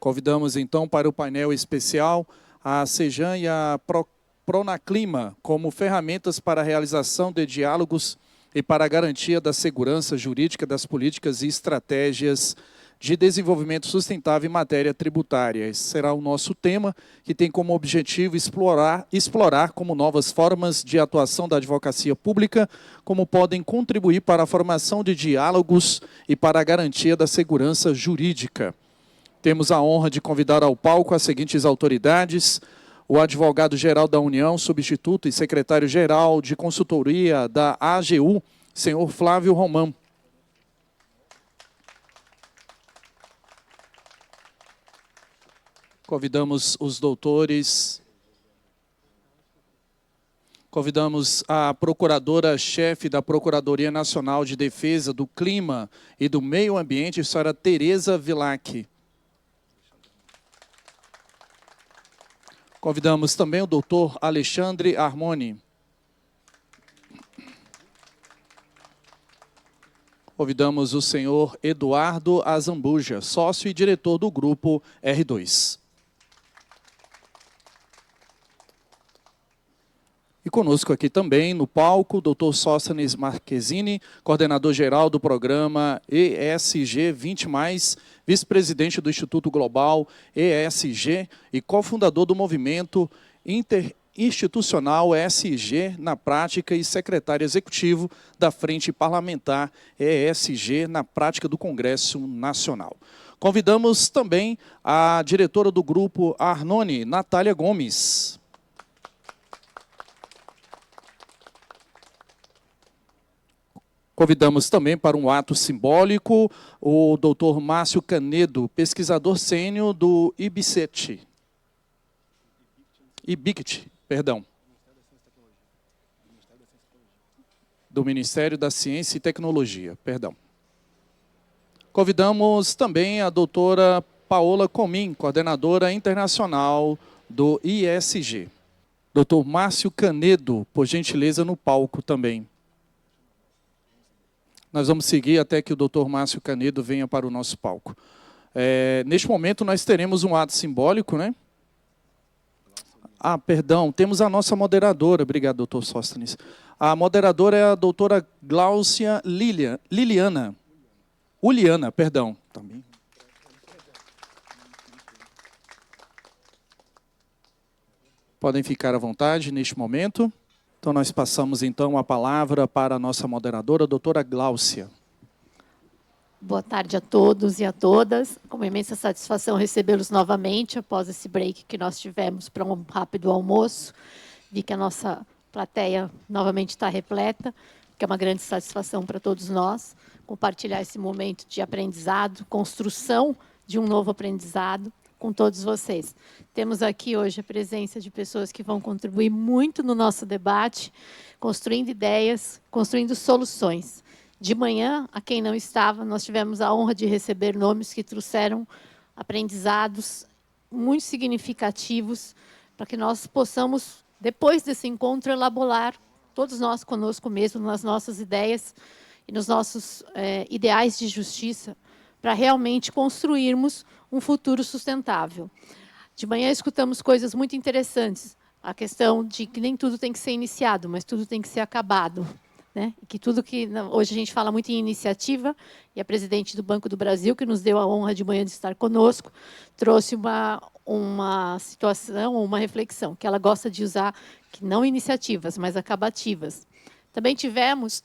Convidamos, então, para o painel especial a Sejan e a Pronaclima como ferramentas para a realização de diálogos e para a garantia da segurança jurídica das políticas e estratégias de desenvolvimento sustentável em matéria tributária. Esse será o nosso tema, que tem como objetivo explorar como novas formas de atuação da advocacia pública, como podem contribuir para a formação de diálogos e para a garantia da segurança jurídica. Temos a honra de convidar ao palco as seguintes autoridades: o advogado-geral da União, substituto e secretário-geral de consultoria da AGU, senhor Flávio Romão. Convidamos os doutores. Convidamos a procuradora-chefe da Procuradoria Nacional de Defesa do Clima e do Meio Ambiente, a senhora Tereza Vilac. Convidamos também o doutor Alexandre Armoni. Convidamos o senhor Eduardo Azambuja, sócio e diretor do grupo R2. E conosco aqui também, no palco, o doutor Sóstenes Marquezini, coordenador-geral do programa ESG 20+, vice-presidente do Instituto Global ESG e cofundador do movimento interinstitucional ESG na prática e secretário executivo da Frente Parlamentar ESG na prática do Congresso Nacional. Convidamos também a diretora do grupo Arnone, Natália Gomes. Convidamos também para um ato simbólico o doutor Márcio Canedo, pesquisador sênior do IBCT. Do Ministério da Ciência e Tecnologia, perdão. Convidamos também a doutora Paola Comim, coordenadora internacional do ISG. Doutor Márcio Canedo, por gentileza, no palco também. Nós vamos seguir até que o doutor Márcio Canedo venha para o nosso palco. Neste momento, nós teremos um ato simbólico, né? Perdão, temos a nossa moderadora. Obrigado, doutor Sóstenes. A moderadora é a doutora Gláucia Uliana, perdão. Também. Podem ficar à vontade neste momento. Então, nós passamos, então, a palavra para a nossa moderadora, a doutora Gláucia. Boa tarde a todos e a todas. Com uma imensa satisfação recebê-los novamente, após esse break que nós tivemos para um rápido almoço. Vi que a nossa plateia novamente está repleta, que é uma grande satisfação para todos nós, compartilhar esse momento de aprendizado, construção de um novo aprendizado, com todos vocês. Temos aqui hoje a presença de pessoas que vão contribuir muito no nosso debate, construindo ideias, construindo soluções. De manhã, a quem não estava, nós tivemos a honra de receber nomes que trouxeram aprendizados muito significativos para que nós possamos, depois desse encontro, elaborar, todos nós conosco mesmo, nas nossas ideias e nos nossos ideais de justiça, para realmente construirmos um futuro sustentável. De manhã escutamos coisas muito interessantes. A questão de que nem tudo tem que ser iniciado, mas tudo tem que ser acabado, né? E que tudo que... Hoje a gente fala muito em iniciativa, e a presidente do Banco do Brasil, que nos deu a honra de manhã de estar conosco, trouxe uma situação, uma reflexão, que ela gosta de usar, que não iniciativas, mas acabativas. Também tivemos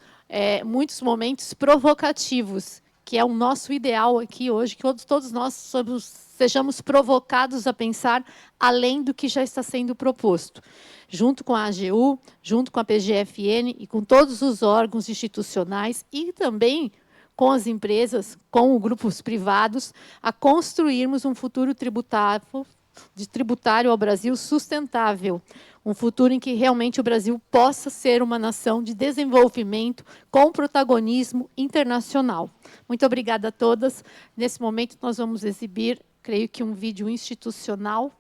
muitos momentos provocativos, que é o nosso ideal aqui hoje, que todos nós sejamos provocados a pensar além do que já está sendo proposto. Junto com a AGU, junto com a PGFN e com todos os órgãos institucionais e também com as empresas, com os grupos privados, a construirmos um futuro tributário ao Brasil sustentável. Um futuro em que realmente o Brasil possa ser uma nação de desenvolvimento com protagonismo internacional. Muito obrigada a todas. Nesse momento, nós vamos exibir, creio que um vídeo institucional,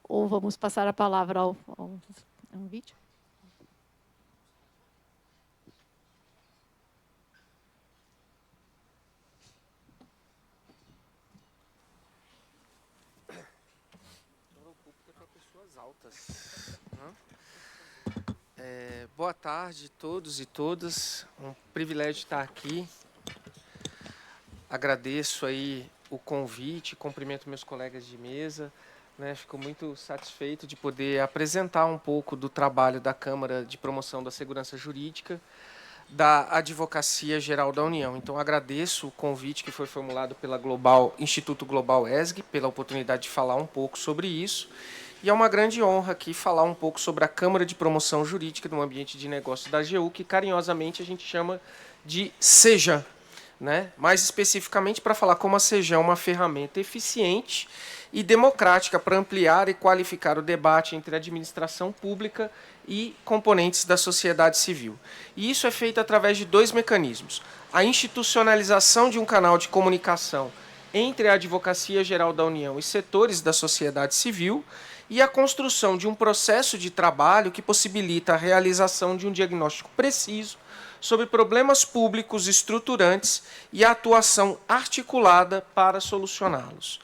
ou vamos passar a palavra ao um vídeo? Altas. Boa tarde a todos e todas. Um privilégio estar aqui. Agradeço aí o convite, cumprimento meus colegas de mesa. Fico muito satisfeito de poder apresentar um pouco do trabalho da Câmara de Promoção da Segurança Jurídica da Advocacia Geral da União. Então, agradeço o convite que foi formulado pela Instituto Global ESG, pela oportunidade de falar um pouco sobre isso. E é uma grande honra aqui falar um pouco sobre a Câmara de Promoção Jurídica no ambiente de negócio da AGU, que carinhosamente a gente chama de CEJAM. Mais especificamente para falar como a CEJAM é uma ferramenta eficiente e democrática para ampliar e qualificar o debate entre a administração pública e componentes da sociedade civil. E isso é feito através de dois mecanismos. A institucionalização de um canal de comunicação entre a Advocacia Geral da União e setores da sociedade civil e a construção de um processo de trabalho que possibilita a realização de um diagnóstico preciso sobre problemas públicos estruturantes e a atuação articulada para solucioná-los.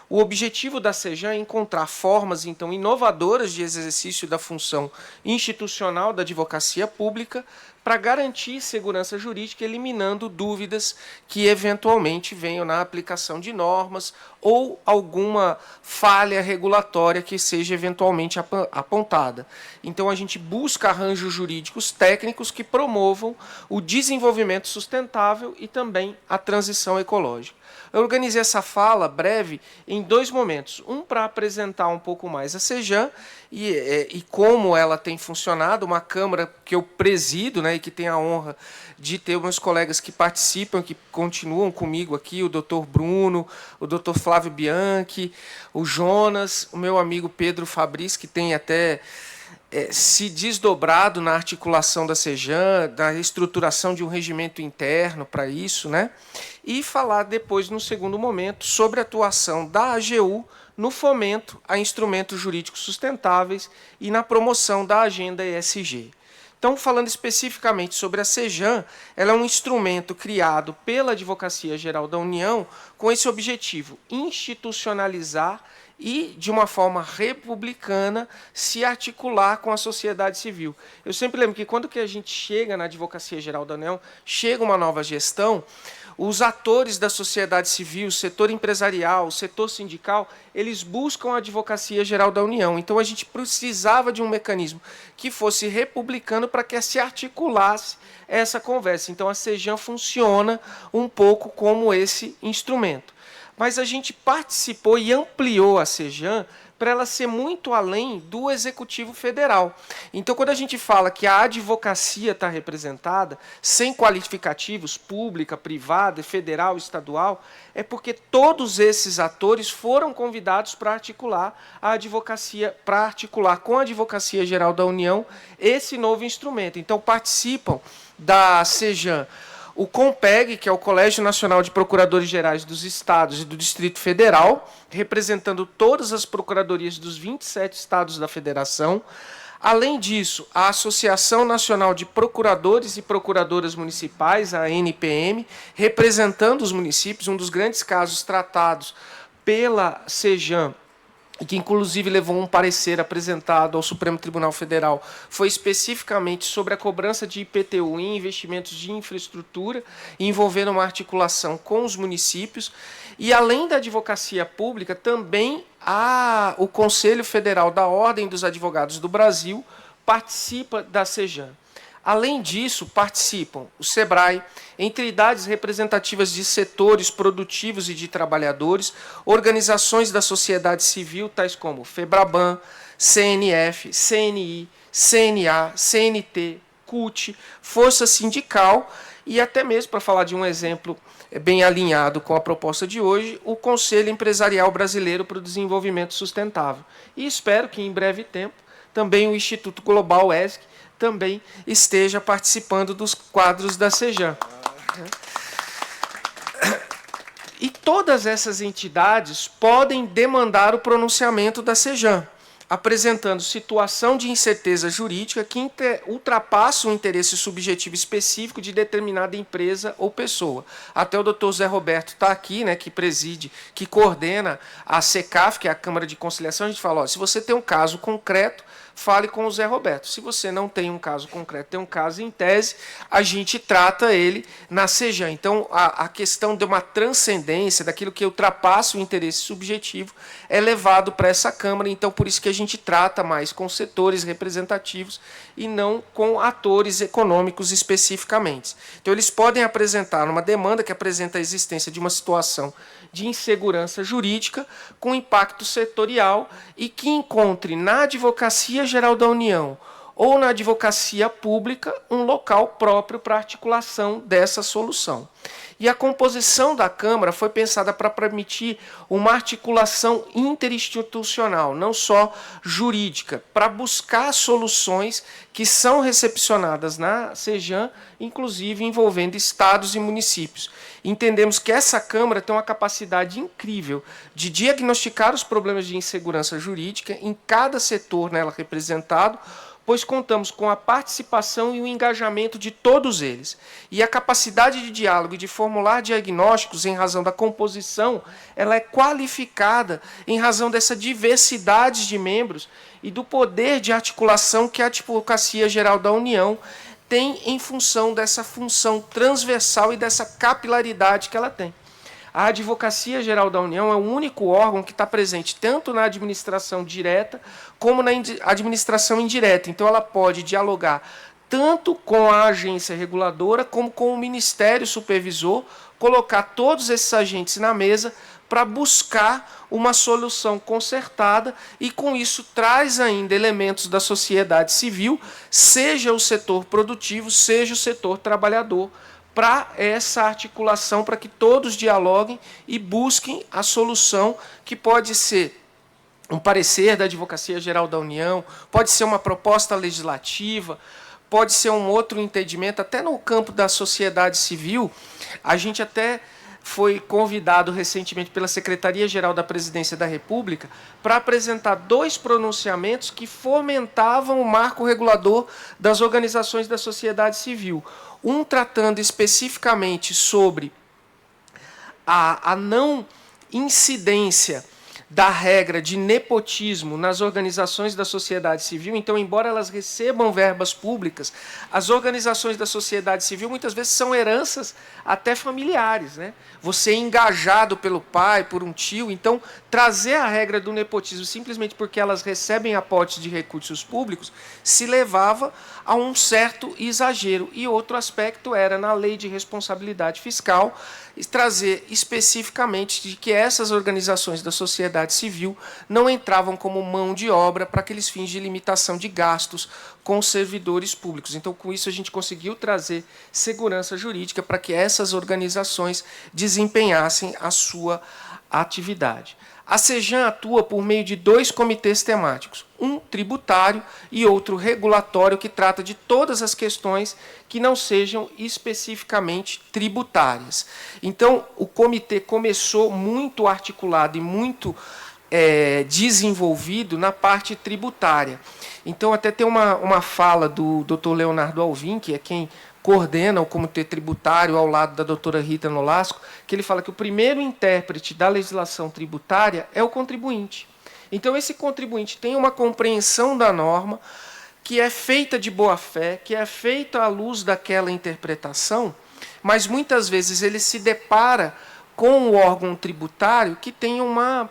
O objetivo da CEJAM é encontrar formas, então, inovadoras de exercício da função institucional da advocacia pública para garantir segurança jurídica, eliminando dúvidas que, eventualmente, venham na aplicação de normas ou alguma falha regulatória que seja, eventualmente, apontada. Então, a gente busca arranjos jurídicos técnicos que promovam o desenvolvimento sustentável e também a transição ecológica. Eu organizei essa fala breve em dois momentos. Um para apresentar um pouco mais a CEJAM e como ela tem funcionado, uma Câmara que eu presido, e que tenho a honra de ter meus colegas que participam, que continuam comigo aqui, o doutor Bruno, o doutor Flávio Bianchi, o Jonas, o meu amigo Pedro Fabris, que tem até se desdobrado na articulação da CEJAM, da estruturação de um regimento interno para isso, e falar depois, no segundo momento, sobre a atuação da AGU no fomento a instrumentos jurídicos sustentáveis e na promoção da agenda ESG. Então, falando especificamente sobre a CEJAM, ela é um instrumento criado pela Advocacia Geral da União com esse objetivo, institucionalizar e, de uma forma republicana, se articular com a sociedade civil. Eu sempre lembro que, quando que a gente chega na Advocacia Geral da União, chega uma nova gestão, os atores da sociedade civil, o setor empresarial, o setor sindical, eles buscam a Advocacia Geral da União. Então, a gente precisava de um mecanismo que fosse republicano para que se articulasse essa conversa. Então, a CEJAM funciona um pouco como esse instrumento. Mas a gente participou e ampliou a CEJAM para ela ser muito além do Executivo Federal. Então, quando a gente fala que a advocacia está representada, sem qualificativos, pública, privada, federal, estadual, é porque todos esses atores foram convidados para articular a advocacia, para articular com a Advocacia Geral da União esse novo instrumento. Então, participam da CEJAM o COMPEG, que é o Colégio Nacional de Procuradores Gerais dos Estados e do Distrito Federal, representando todas as procuradorias dos 27 estados da federação. Além disso, a Associação Nacional de Procuradores e Procuradoras Municipais, a ANPM, representando os municípios, um dos grandes casos tratados pela CEJAM, que inclusive levou um parecer apresentado ao Supremo Tribunal Federal, foi especificamente sobre a cobrança de IPTU em investimentos de infraestrutura, envolvendo uma articulação com os municípios. E, além da advocacia pública, também o Conselho Federal da Ordem dos Advogados do Brasil participa da CEJAM. Além disso, participam o SEBRAE, entidades representativas de setores produtivos e de trabalhadores, organizações da sociedade civil, tais como FEBRABAN, CNF, CNI, CNA, CNT, CUT, Força Sindical e até mesmo, para falar de um exemplo bem alinhado com a proposta de hoje, o Conselho Empresarial Brasileiro para o Desenvolvimento Sustentável. E espero que, em breve tempo, também o Instituto Global ESG também esteja participando dos quadros da CEJAM. E todas essas entidades podem demandar o pronunciamento da CEJAM. apresentando situação de incerteza jurídica que ultrapassa o interesse subjetivo específico de determinada empresa ou pessoa. Até o doutor Zé Roberto está aqui, né, que preside, que coordena a SECAF, que é a Câmara de Conciliação. A gente fala, ó, se você tem um caso concreto, fale com o Zé Roberto. Se você não tem um caso concreto, tem um caso em tese, a gente trata ele na SEJAN. Então, a questão de uma transcendência, daquilo que ultrapassa o interesse subjetivo, é levado para essa Câmara. Então, por isso que a gente trata mais com setores representativos e não com atores econômicos especificamente. Então, eles podem apresentar uma demanda que apresenta a existência de uma situação de insegurança jurídica com impacto setorial e que encontre na Advocacia Geral da União ou na advocacia pública um local próprio para articulação dessa solução. E a composição da Câmara foi pensada para permitir uma articulação interinstitucional, não só jurídica, para buscar soluções que são recepcionadas na SEJAN, inclusive envolvendo estados e municípios. Entendemos que essa Câmara tem uma capacidade incrível de diagnosticar os problemas de insegurança jurídica em cada setor nela representado, pois contamos com a participação e o engajamento de todos eles. E a capacidade de diálogo e de formular diagnósticos em razão da composição, ela é qualificada em razão dessa diversidade de membros e do poder de articulação que a Advocacia Geral da União tem em função dessa função transversal e dessa capilaridade que ela tem. A Advocacia Geral da União é o único órgão que está presente tanto na administração direta como na administração indireta. Então, ela pode dialogar tanto com a agência reguladora como com o Ministério Supervisor, colocar todos esses agentes na mesa para buscar uma solução concertada e, com isso, traz ainda elementos da sociedade civil, seja o setor produtivo, seja o setor trabalhador, para essa articulação, para que todos dialoguem e busquem a solução que pode ser um parecer da Advocacia Geral da União, pode ser uma proposta legislativa, pode ser um outro entendimento, até no campo da sociedade civil. A gente até foi convidado recentemente pela Secretaria-Geral da Presidência da República para apresentar 2 pronunciamentos que fomentavam o marco regulador das organizações da sociedade civil. Um tratando especificamente sobre a não incidência da regra de nepotismo nas organizações da sociedade civil. Então, embora elas recebam verbas públicas, as organizações da sociedade civil muitas vezes são heranças até familiares, né? Você é engajado pelo pai, por um tio. Então, trazer a regra do nepotismo simplesmente porque elas recebem aportes de recursos públicos se levava a um certo exagero. E outro aspecto era, na lei de responsabilidade fiscal, trazer especificamente de que essas organizações da sociedade civil não entravam como mão de obra para aqueles fins de limitação de gastos com os servidores públicos. Então, com isso, a gente conseguiu trazer segurança jurídica para que essas organizações desempenhassem a sua atividade. A SEJAN atua por meio de 2 comitês temáticos, um tributário e outro regulatório, que trata de todas as questões que não sejam especificamente tributárias. Então, o comitê começou muito articulado e muito desenvolvido na parte tributária. Então, até tem uma fala do Dr. Leonardo Alvim, que é quem coordena o Comitê Tributário ao lado da doutora Rita Nolasco, que ele fala que o primeiro intérprete da legislação tributária é o contribuinte. Então, esse contribuinte tem uma compreensão da norma que é feita de boa-fé, que é feita à luz daquela interpretação, mas muitas vezes ele se depara com o órgão tributário que tem uma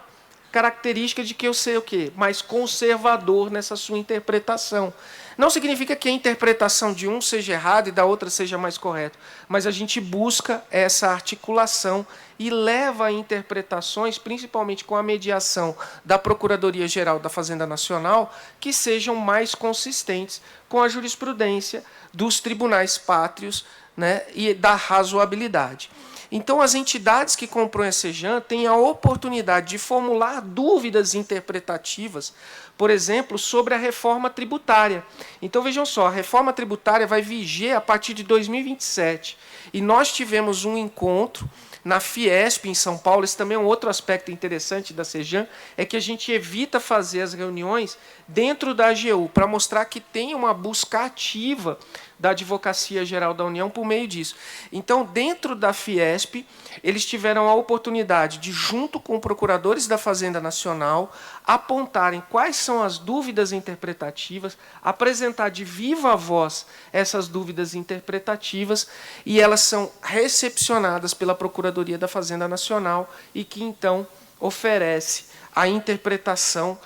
característica de que eu sei o quê? Mais conservador nessa sua interpretação. Não significa que a interpretação de um seja errada e da outra seja mais correta, mas a gente busca essa articulação e leva a interpretações, principalmente com a mediação da Procuradoria-Geral da Fazenda Nacional, que sejam mais consistentes com a jurisprudência dos tribunais pátrios, né, e da razoabilidade. Então, as entidades que compõem a SEJAN têm a oportunidade de formular dúvidas interpretativas, por exemplo, sobre a reforma tributária. Então, vejam só, a reforma tributária vai viger a partir de 2027. E nós tivemos um encontro Na Fiesp, em São Paulo, esse também é um outro aspecto interessante da Sejan, é que a gente evita fazer as reuniões dentro da AGU, para mostrar que tem uma busca ativa da Advocacia Geral da União por meio disso. Então, dentro da Fiesp, eles tiveram a oportunidade de, junto com procuradores da Fazenda Nacional, apontarem quais são as dúvidas interpretativas, apresentar de viva voz essas dúvidas interpretativas, e elas são recepcionadas pela Procuradoria da Fazenda Nacional e que, então, oferece a interpretação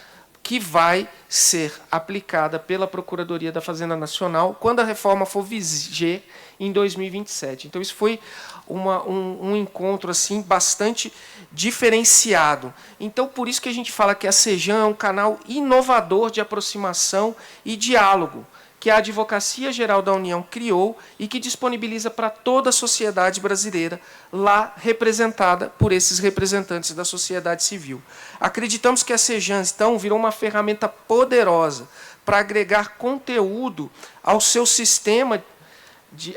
que vai ser aplicada pela Procuradoria da Fazenda Nacional quando a reforma for viger em 2027. Então, isso foi um encontro assim bastante diferenciado. Então, por isso que a gente fala que a Sejan é um canal inovador de aproximação e diálogo, que a Advocacia Geral da União criou e que disponibiliza para toda a sociedade brasileira, lá representada por esses representantes da sociedade civil. Acreditamos que a Sejan, então, virou uma ferramenta poderosa para agregar conteúdo ao seu sistema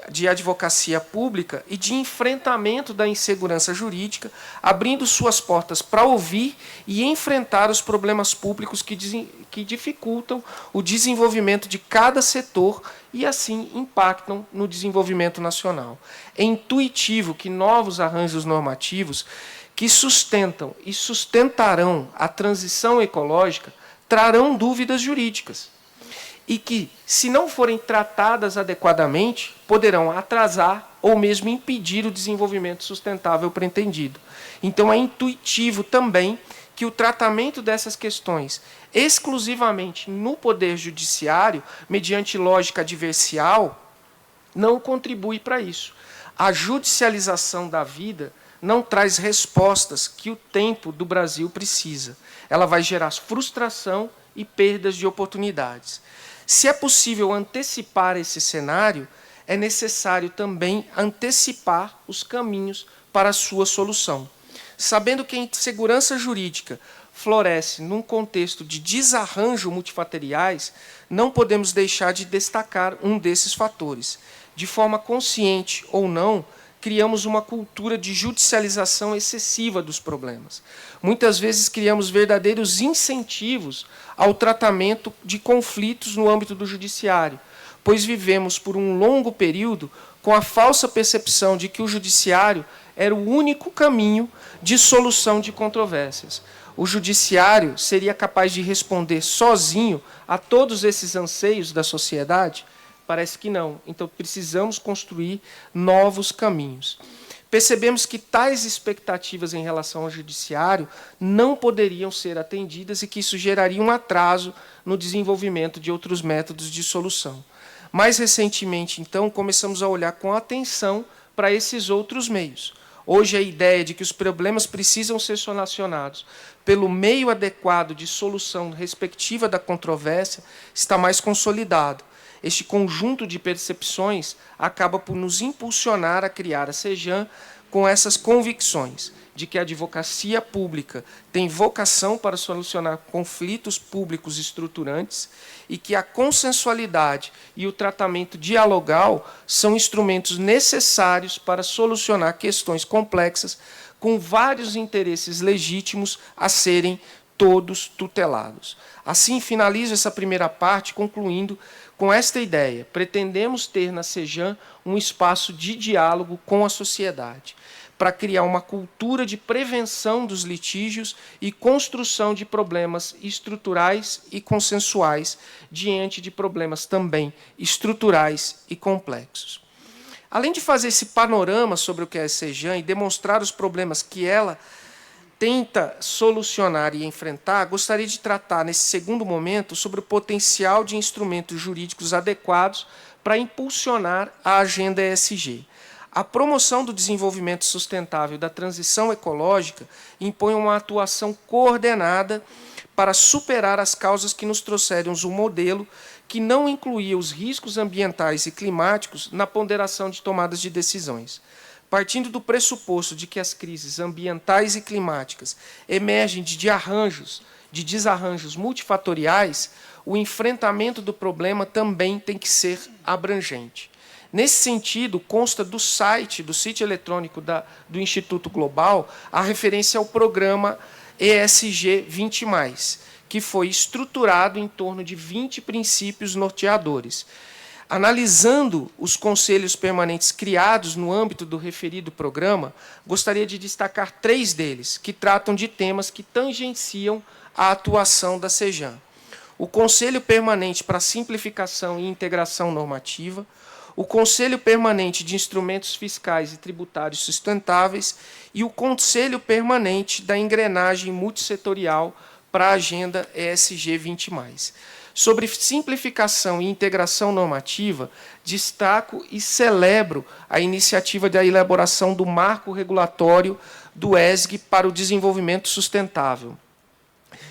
de advocacia pública e de enfrentamento da insegurança jurídica, abrindo suas portas para ouvir e enfrentar os problemas públicos que dificultam o desenvolvimento de cada setor e, assim, impactam no desenvolvimento nacional. É intuitivo que novos arranjos normativos que sustentam e sustentarão a transição ecológica trarão dúvidas jurídicas, e que, se não forem tratadas adequadamente, poderão atrasar ou mesmo impedir o desenvolvimento sustentável pretendido. Então, é intuitivo também que o tratamento dessas questões exclusivamente no Poder Judiciário, mediante lógica adversial, não contribui para isso. A judicialização da vida não traz respostas que o tempo do Brasil precisa. Ela vai gerar frustração e perdas de oportunidades. Se é possível antecipar esse cenário, é necessário também antecipar os caminhos para a sua solução. Sabendo que a insegurança jurídica floresce num contexto de desarranjo multifatoriais, não podemos deixar de destacar um desses fatores. De forma consciente ou não, criamos uma cultura de judicialização excessiva dos problemas. Muitas vezes criamos verdadeiros incentivos ao tratamento de conflitos no âmbito do judiciário, pois vivemos por um longo período com a falsa percepção de que o judiciário era o único caminho de solução de controvérsias. O judiciário seria capaz de responder sozinho a todos esses anseios da sociedade? Parece que não. Então, precisamos construir novos caminhos. Percebemos que tais expectativas em relação ao judiciário não poderiam ser atendidas e que isso geraria um atraso no desenvolvimento de outros métodos de solução. Mais recentemente, então, começamos a olhar com atenção para esses outros meios. Hoje, a ideia de que os problemas precisam ser solucionados pelo meio adequado de solução respectiva da controvérsia está mais consolidado. Este conjunto de percepções acaba por nos impulsionar a criar a Sejan com essas convicções de que a advocacia pública tem vocação para solucionar conflitos públicos estruturantes e que a consensualidade e o tratamento dialogal são instrumentos necessários para solucionar questões complexas com vários interesses legítimos a serem todos tutelados. Assim, finalizo essa primeira parte concluindo com esta ideia. Pretendemos ter na Sejan um espaço de diálogo com a sociedade, para criar uma cultura de prevenção dos litígios e construção de problemas estruturais e consensuais diante de problemas também estruturais e complexos. Além de fazer esse panorama sobre o que é a Sejan e demonstrar os problemas que ela tenta solucionar e enfrentar, gostaria de tratar, nesse segundo momento, sobre o potencial de instrumentos jurídicos adequados para impulsionar a agenda ESG. A promoção do desenvolvimento sustentável e da transição ecológica impõe uma atuação coordenada para superar as causas que nos trouxeram um modelo que não incluía os riscos ambientais e climáticos na ponderação de tomadas de decisões. Partindo do pressuposto de que as crises ambientais e climáticas emergem de desarranjos multifatoriais, o enfrentamento do problema também tem que ser abrangente. Nesse sentido, consta do sítio eletrônico do Instituto Global, a referência ao programa ESG 20+, que foi estruturado em torno de 20 princípios norteadores. Analisando os conselhos permanentes criados no âmbito do referido programa, gostaria de destacar 3 deles, que tratam de temas que tangenciam a atuação da SEJAN. O Conselho Permanente para a Simplificação e Integração Normativa, o Conselho Permanente de Instrumentos Fiscais e Tributários Sustentáveis e o Conselho Permanente da Engrenagem Multissetorial para a Agenda ESG 20+. Sobre simplificação e integração normativa, destaco e celebro a iniciativa da elaboração do marco regulatório do ESG para o desenvolvimento sustentável.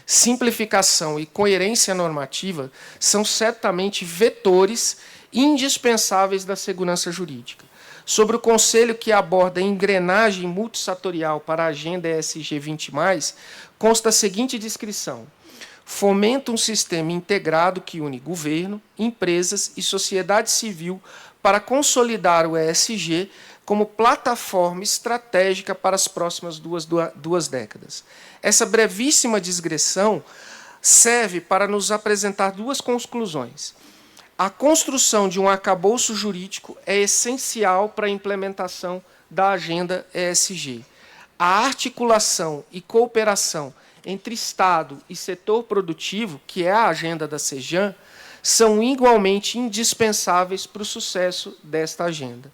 Simplificação e coerência normativa são certamente vetores indispensáveis da segurança jurídica. Sobre o conselho que aborda a engrenagem multissetorial para a Agenda ESG 20+, consta a seguinte descrição: fomenta um sistema integrado que une governo, empresas e sociedade civil para consolidar o ESG como plataforma estratégica para as próximas duas décadas. Essa brevíssima digressão serve para nos apresentar 2 conclusões. A construção de um arcabouço jurídico é essencial para a implementação da agenda ESG. A articulação e cooperação entre Estado e setor produtivo, que é a agenda da SEJAN, são igualmente indispensáveis para o sucesso desta agenda.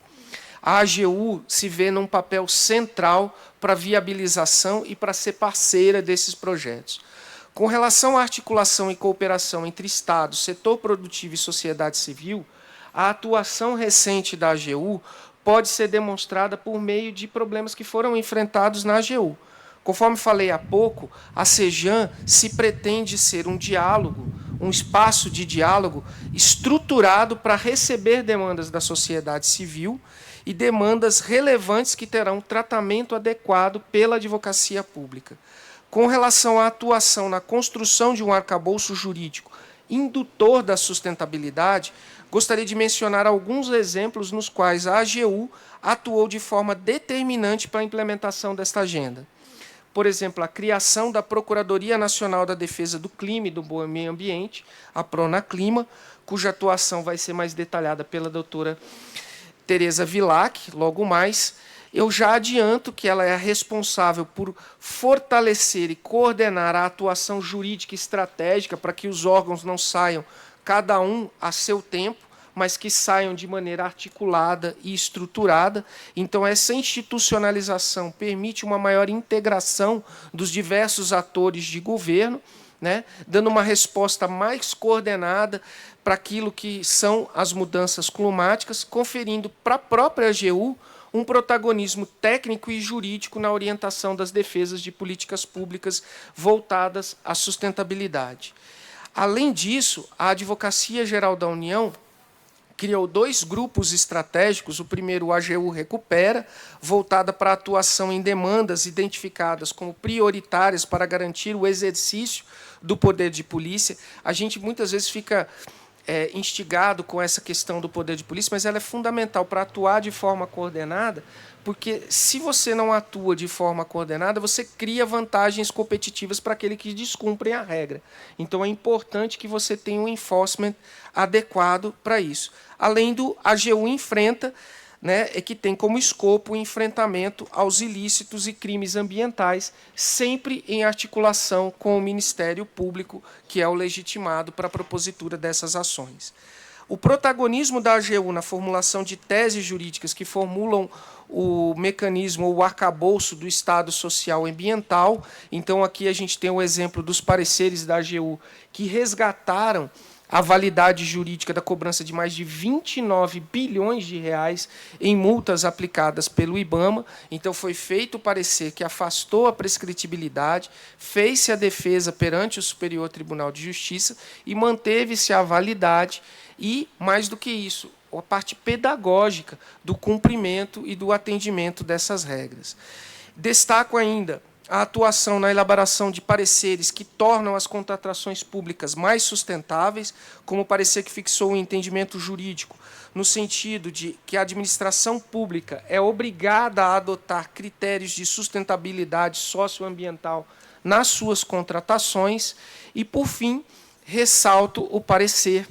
A AGU se vê num papel central para a viabilização e para ser parceira desses projetos. Com relação à articulação e cooperação entre Estado, setor produtivo e sociedade civil, a atuação recente da AGU pode ser demonstrada por meio de problemas que foram enfrentados na AGU. Conforme falei há pouco, a SEJAN se pretende ser um diálogo, um espaço de diálogo estruturado para receber demandas da sociedade civil e demandas relevantes que terão tratamento adequado pela advocacia pública. Com relação à atuação na construção de um arcabouço jurídico indutor da sustentabilidade, gostaria de mencionar alguns exemplos nos quais a AGU atuou de forma determinante para a implementação desta agenda. Por exemplo, a criação da Procuradoria Nacional da Defesa do Clima e do Meio Ambiente, a Pronaclima, cuja atuação vai ser mais detalhada pela doutora Tereza Vilac, logo mais. Eu já adianto que ela é a responsável por fortalecer e coordenar a atuação jurídica estratégica para que os órgãos não saiam cada um a seu tempo, mas que saiam de maneira articulada e estruturada. Então, essa institucionalização permite uma maior integração dos diversos atores de governo, né, dando uma resposta mais coordenada para aquilo que são as mudanças climáticas, conferindo para a própria AGU um protagonismo técnico e jurídico na orientação das defesas de políticas públicas voltadas à sustentabilidade. Além disso, a Advocacia Geral da União criou 2 grupos estratégicos. O primeiro, o AGU Recupera, voltada para a atuação em demandas identificadas como prioritárias para garantir o exercício do poder de polícia. A gente muitas vezes fica instigado com essa questão do poder de polícia, mas ela é fundamental para atuar de forma coordenada, porque se você não atua de forma coordenada, você cria vantagens competitivas para aquele que descumpre a regra. Então, é importante que você tenha um enforcement adequado para isso. Além do AGU Enfrenta, né, que tem como escopo o enfrentamento aos ilícitos e crimes ambientais, sempre em articulação com o Ministério Público, que é o legitimado para a propositura dessas ações. O protagonismo da AGU na formulação de teses jurídicas que formulam o mecanismo, o arcabouço do Estado Social e Ambiental. Então, aqui a gente tem o exemplo dos pareceres da AGU, que resgataram a validade jurídica da cobrança de mais de 29 bilhões de reais em multas aplicadas pelo IBAMA. Então, foi feito o parecer que afastou a prescritibilidade, fez-se a defesa perante o Superior Tribunal de Justiça e manteve-se a validade e, mais do que isso, a parte pedagógica do cumprimento e do atendimento dessas regras. Destaco ainda a atuação na elaboração de pareceres que tornam as contratações públicas mais sustentáveis, como o parecer que fixou o entendimento jurídico, no sentido de que a administração pública é obrigada a adotar critérios de sustentabilidade socioambiental nas suas contratações. E, por fim, ressalto o parecer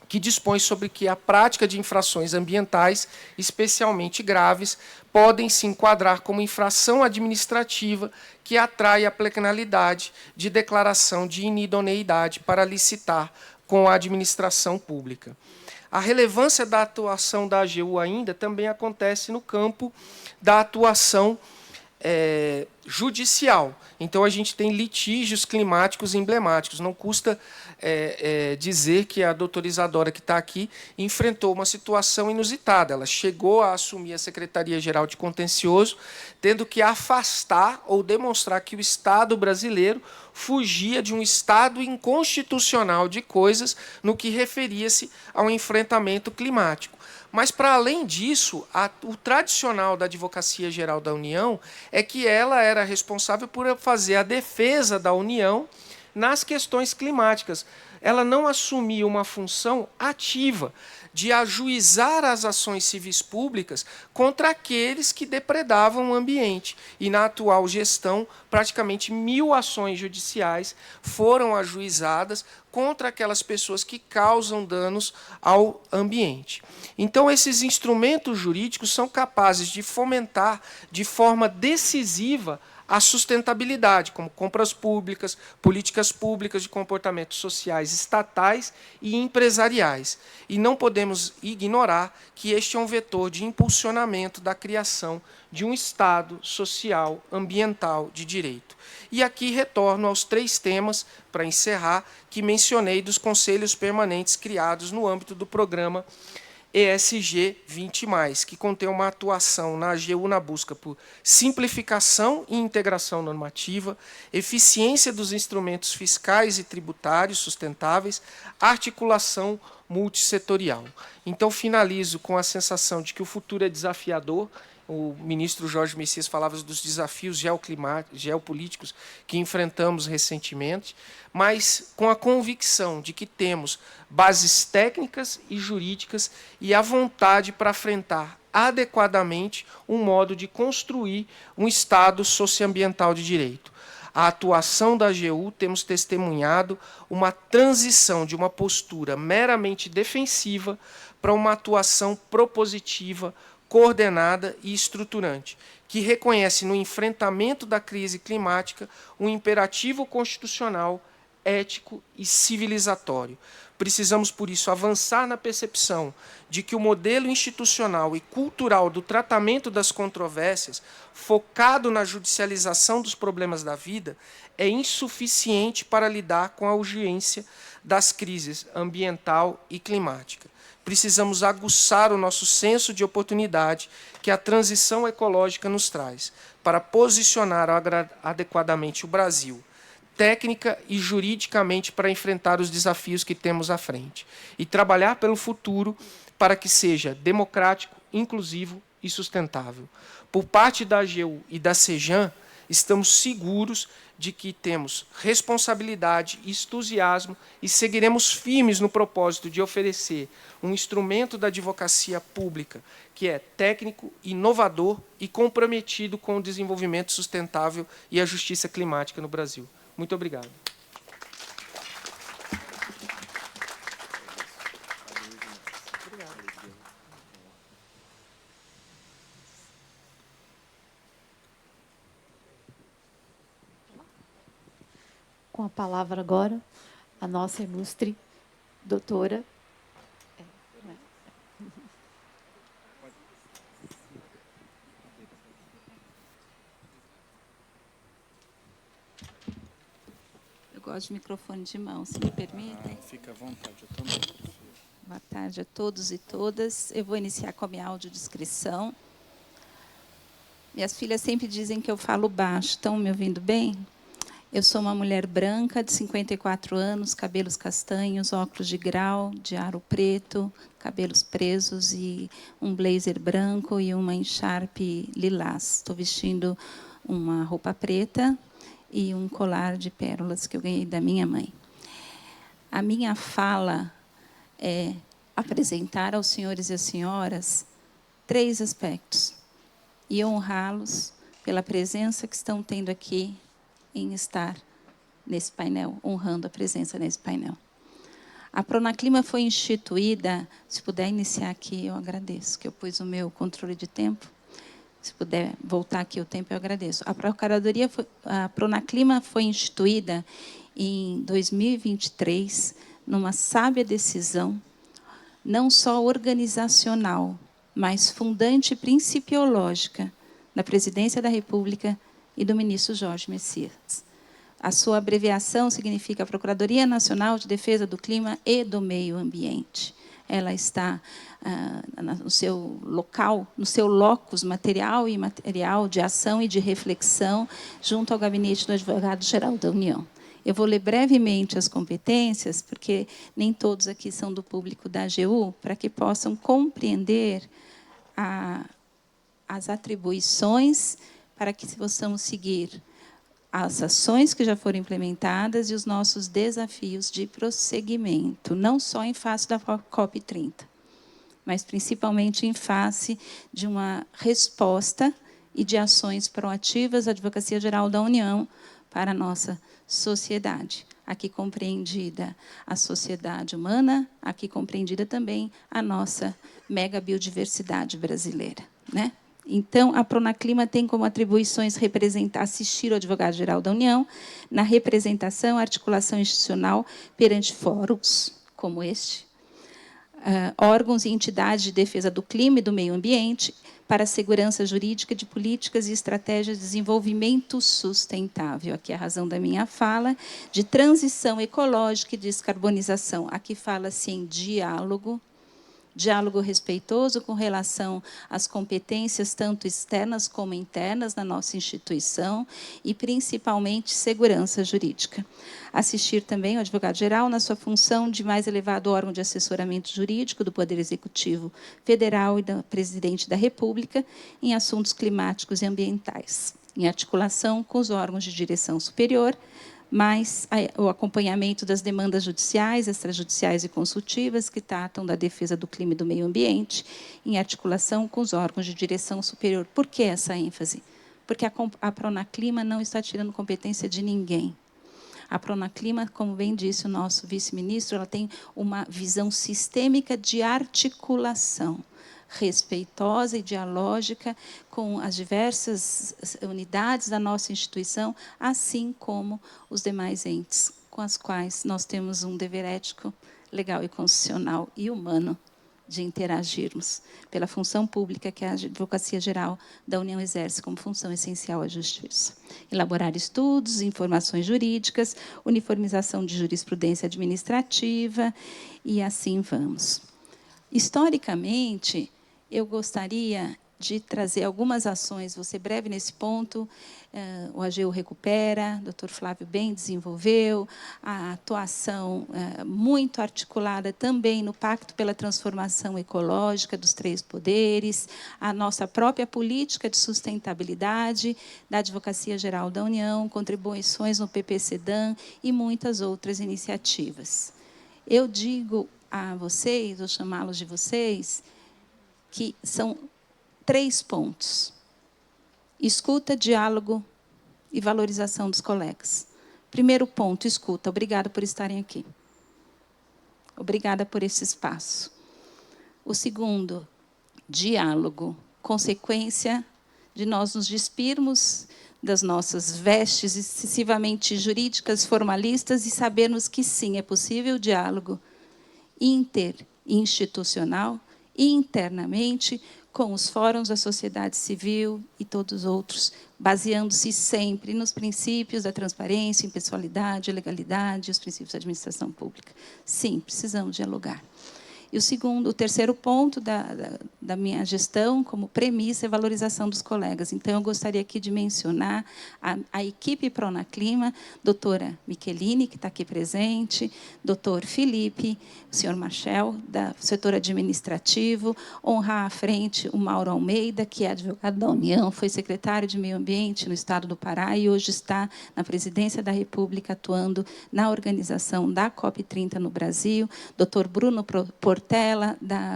que dispõe sobre que a prática de infrações ambientais, especialmente graves, podem se enquadrar como infração administrativa que atrai a penalidade de declaração de inidoneidade para licitar com a administração pública. A relevância da atuação da AGU ainda também acontece no campo da atuação judicial. Então, a gente tem litígios climáticos emblemáticos. Não custa dizer que a doutora Isadora, que está aqui, enfrentou uma situação inusitada. Ela chegou a assumir a Secretaria-Geral de Contencioso, tendo que afastar ou demonstrar que o Estado brasileiro fugia de um estado inconstitucional de coisas no que referia-se ao enfrentamento climático. Mas, para além disso, o tradicional da Advocacia Geral da União é que ela era responsável por fazer a defesa da União nas questões climáticas. Ela não assumia uma função ativa de ajuizar as ações civis públicas contra aqueles que depredavam o ambiente. E, na atual gestão, praticamente 1.000 ações judiciais foram ajuizadas contra aquelas pessoas que causam danos ao ambiente. Então, esses instrumentos jurídicos são capazes de fomentar de forma decisiva a sustentabilidade, como compras públicas, políticas públicas de comportamentos sociais estatais e empresariais. E não podemos ignorar que este é um vetor de impulsionamento da criação de um Estado social, ambiental, de direito. E aqui retorno aos 3 temas, para encerrar, que mencionei dos conselhos permanentes criados no âmbito do programa ESG 20+, que contém uma atuação na AGU na busca por simplificação e integração normativa, eficiência dos instrumentos fiscais e tributários sustentáveis, articulação multissetorial. Então, finalizo com a sensação de que o futuro é desafiador. O ministro Jorge Messias falava dos desafios geopolíticos que enfrentamos recentemente, mas com a convicção de que temos bases técnicas e jurídicas e a vontade para enfrentar adequadamente um modo de construir um Estado socioambiental de direito. A atuação da AGU, temos testemunhado uma transição de uma postura meramente defensiva para uma atuação propositiva, coordenada e estruturante, que reconhece no enfrentamento da crise climática um imperativo constitucional, ético e civilizatório. Precisamos, por isso, avançar na percepção de que o modelo institucional e cultural do tratamento das controvérsias, focado na judicialização dos problemas da vida, é insuficiente para lidar com a urgência das crises ambiental e climática. Precisamos aguçar o nosso senso de oportunidade que a transição ecológica nos traz, para posicionar adequadamente o Brasil, técnica e juridicamente, para enfrentar os desafios que temos à frente, e trabalhar pelo futuro para que seja democrático, inclusivo e sustentável. Por parte da AGU e da CEJAM, estamos seguros de que temos responsabilidade e entusiasmo e seguiremos firmes no propósito de oferecer um instrumento da advocacia pública que é técnico, inovador e comprometido com o desenvolvimento sustentável e a justiça climática no Brasil. Muito obrigado. Com a palavra agora, a nossa ilustre doutora. Eu gosto de microfone de mão, se me permitem. Fica à vontade, eu também. Boa tarde a todos e todas. Eu vou iniciar com a minha audiodescrição. Minhas filhas sempre dizem que eu falo baixo. Estão me ouvindo bem? Eu sou uma mulher branca, de 54 anos, cabelos castanhos, óculos de grau, de aro preto, cabelos presos e um blazer branco e uma encharpe lilás. Estou vestindo uma roupa preta e um colar de pérolas que eu ganhei da minha mãe. A minha fala é apresentar aos senhores e às senhoras 3 aspectos e honrá-los pela presença que estão tendo aqui em estar nesse painel, honrando a presença nesse painel. A Pronaclima foi instituída, se puder iniciar aqui, eu agradeço, que eu pus o meu controle de tempo. Se puder voltar aqui o tempo, eu agradeço. A Pronaclima foi instituída em 2023, numa sábia decisão, não só organizacional, mas fundante e principiológica da Presidência da República e do ministro Jorge Messias. A sua abreviação significa Procuradoria Nacional de Defesa do Clima e do Meio Ambiente. Ela está no seu local, no seu locus material e imaterial de ação e de reflexão, junto ao gabinete do Advogado-Geral da União. Eu vou ler brevemente as competências, porque nem todos aqui são do público da AGU, para que possam compreender as atribuições, para que possamos seguir as ações que já foram implementadas e os nossos desafios de prosseguimento, não só em face da COP30, mas principalmente em face de uma resposta e de ações proativas da Advocacia Geral da União para a nossa sociedade. Aqui compreendida a sociedade humana, aqui compreendida também a nossa mega biodiversidade brasileira, né? Então, a Pronaclima tem como atribuições assistir o Advogado-Geral da União na representação, articulação institucional perante fóruns como este, órgãos e entidades de defesa do clima e do meio ambiente para a segurança jurídica de políticas e estratégias de desenvolvimento sustentável. Aqui é a razão da minha fala, de transição ecológica e descarbonização. Aqui fala-se em diálogo respeitoso com relação às competências tanto externas como internas da nossa instituição e, principalmente, segurança jurídica. Assistir também o advogado-geral na sua função de mais elevado órgão de assessoramento jurídico do Poder Executivo Federal e do Presidente da República em assuntos climáticos e ambientais, em articulação com os órgãos de direção superior, mas o acompanhamento das demandas judiciais, extrajudiciais e consultivas que tratam da defesa do clima e do meio ambiente, em articulação com os órgãos de direção superior. Por que essa ênfase? Porque a Pronaclima não está tirando competência de ninguém. A Pronaclima, como bem disse o nosso vice-ministro, ela tem uma visão sistêmica de articulação, respeitosa e dialógica com as diversas unidades da nossa instituição, assim como os demais entes com as quais nós temos um dever ético, legal e constitucional e humano de interagirmos pela função pública que a Advocacia Geral da União exerce como função essencial à justiça. Elaborar estudos, informações jurídicas, uniformização de jurisprudência administrativa e assim vamos. Historicamente, eu gostaria de trazer algumas ações, vou ser breve nesse ponto. O AGU Recupera, o Dr. Flávio bem desenvolveu, a atuação muito articulada também no Pacto pela Transformação Ecológica dos 3 poderes, a nossa própria política de sustentabilidade da Advocacia Geral da União, contribuições no PPCDAM e muitas outras iniciativas. Eu digo a vocês, vou chamá-los de vocês, que são 3 pontos: escuta, diálogo e valorização dos colegas. Primeiro ponto, escuta. Obrigada por estarem aqui. Obrigada por esse espaço. O segundo, diálogo. Consequência de nós nos despirmos das nossas vestes excessivamente jurídicas, formalistas, e sabermos que, sim, é possível o diálogo interinstitucional e internamente com os fóruns da sociedade civil e todos os outros, baseando-se sempre nos princípios da transparência, impessoalidade, legalidade e os princípios da administração pública. Sim, precisamos dialogar. E o terceiro ponto da minha gestão, como premissa, é a valorização dos colegas. Então, eu gostaria aqui de mencionar a equipe Pronaclima, doutora Michelini, que está aqui presente, doutor Felipe, o senhor Marcel, do setor administrativo, honrar à frente o Mauro Almeida, que é advogado da União, foi secretário de Meio Ambiente no Estado do Pará e hoje está na presidência da República, atuando na organização da COP30 no Brasil, doutor Bruno Portela,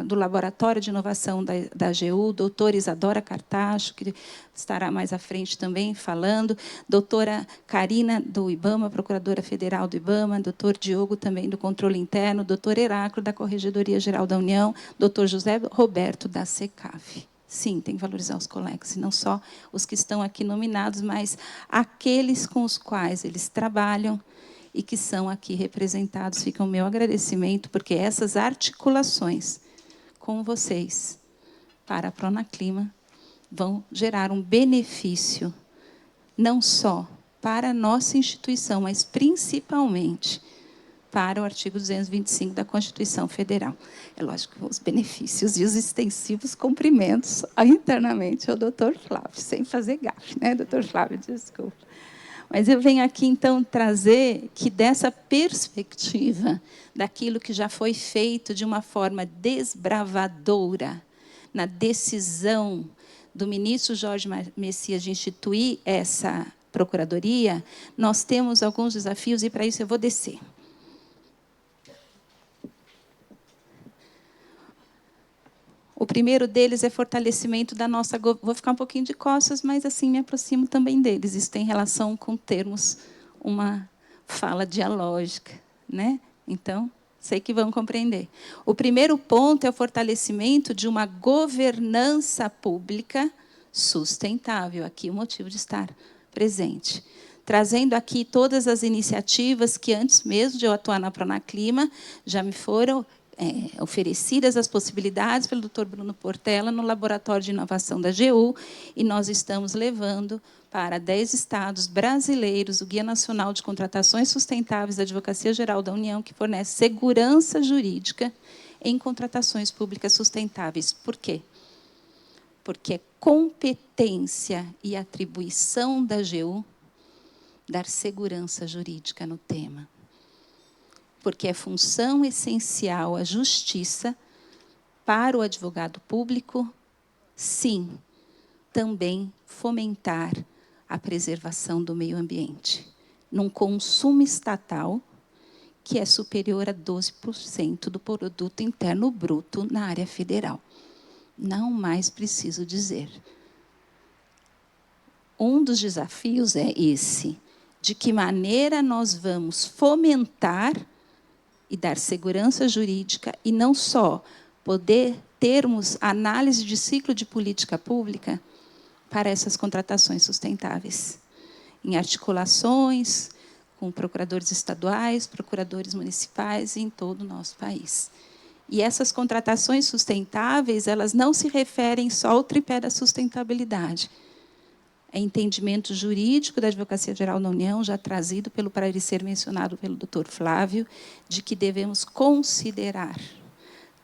do Laboratório de Inovação da AGU, doutora Isadora Cartacho, que estará mais à frente também falando, doutora Karina, do IBAMA, procuradora federal do IBAMA, doutor Diogo, também do Controle Interno, doutor Heráclito, da Corregedoria Geral da União, doutor José Roberto, da SECAV. Sim, tem que valorizar os colegas, e não só os que estão aqui nominados, mas aqueles com os quais eles trabalham, e que são aqui representados. Fica o meu agradecimento, porque essas articulações com vocês para a Pronaclima vão gerar um benefício, não só para a nossa instituição, mas principalmente para o artigo 225 da Constituição Federal. É lógico que os benefícios e os extensivos cumprimentos internamente ao doutor Flávio, sem fazer gafe, né, doutor Flávio? Desculpa. Mas eu venho aqui, então, trazer que, dessa perspectiva, daquilo que já foi feito de uma forma desbravadora, na decisão do ministro Jorge Messias de instituir essa procuradoria, nós temos alguns desafios, e, para isso, eu vou descer. O primeiro deles é fortalecimento da nossa... Vou ficar um pouquinho de costas, mas assim me aproximo também deles. Isso tem relação com termos uma fala dialógica, né? Então, sei que vão compreender. O primeiro ponto é o fortalecimento de uma governança pública sustentável. Aqui o motivo de estar presente. Trazendo aqui todas as iniciativas que, antes mesmo de eu atuar na Pronaclima, já me foram oferecidas as possibilidades pelo Dr. Bruno Portela no Laboratório de Inovação da AGU, e nós estamos levando para 10 estados brasileiros o Guia Nacional de Contratações Sustentáveis da Advocacia Geral da União, que fornece segurança jurídica em contratações públicas sustentáveis. Por quê? Porque é competência e atribuição da AGU dar segurança jurídica no tema. Porque é função essencial a justiça para o advogado público, sim, também fomentar a preservação do meio ambiente, num consumo estatal que é superior a 12% do produto interno bruto na área federal. Não mais preciso dizer. Um dos desafios é esse, de que maneira nós vamos fomentar e dar segurança jurídica, e não só poder termos análise de ciclo de política pública para essas contratações sustentáveis, em articulações com procuradores estaduais, procuradores municipais e em todo o nosso país. E essas contratações sustentáveis, elas não se referem só ao tripé da sustentabilidade. É entendimento jurídico da Advocacia Geral da União, já trazido pelo parecer mencionado pelo doutor Flávio, de que devemos considerar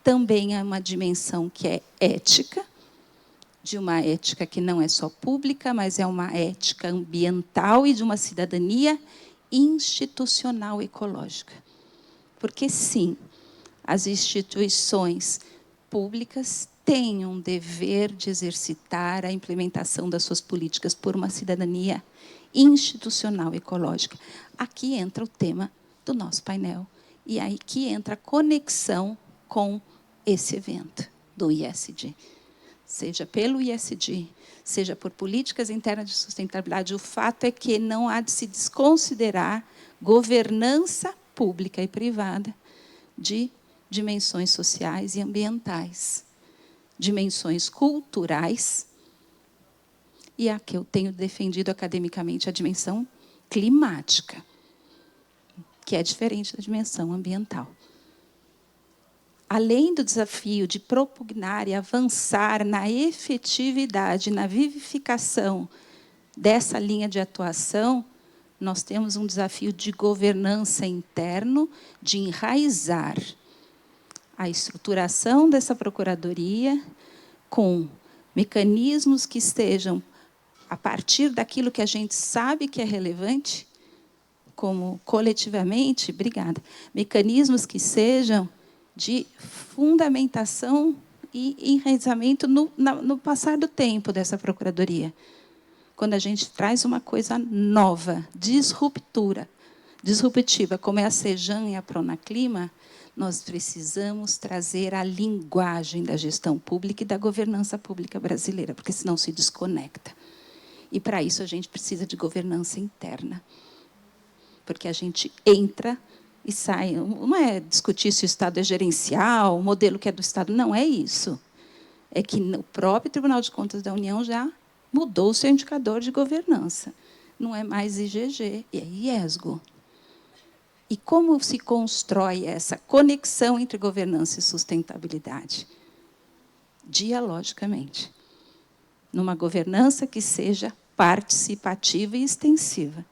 também uma dimensão que é ética, de uma ética que não é só pública, mas é uma ética ambiental e de uma cidadania institucional ecológica. Porque, sim, as instituições públicas têm um dever de exercitar a implementação das suas políticas por uma cidadania institucional ecológica. Aqui entra o tema do nosso painel, e aí que entra a conexão com esse evento do ISD. Seja pelo ISD, seja por políticas internas de sustentabilidade, o fato é que não há de se desconsiderar governança pública e privada de dimensões sociais e ambientais, dimensões culturais, e a que eu tenho defendido academicamente, a dimensão climática, que é diferente da dimensão ambiental. Além do desafio de propugnar e avançar na efetividade, na vivificação dessa linha de atuação, nós temos um desafio de governança interno, de enraizar a estruturação dessa procuradoria com mecanismos que estejam a partir daquilo que a gente sabe que é relevante, como coletivamente, obrigada, mecanismos que sejam de fundamentação e enraizamento no passar do tempo dessa procuradoria. Quando a gente traz uma coisa nova, disruptiva, como é a Sejan e a Pronaclima, nós precisamos trazer a linguagem da gestão pública e da governança pública brasileira, porque senão se desconecta. E, para isso, a gente precisa de governança interna. Porque a gente entra e sai. Não é discutir se o Estado é gerencial, o modelo que é do Estado. Não é isso. É que o próprio Tribunal de Contas da União já mudou o seu indicador de governança. Não é mais IGG, é IESGO. E como se constrói essa conexão entre governança e sustentabilidade? Dialogicamente. Numa governança que seja participativa e extensiva.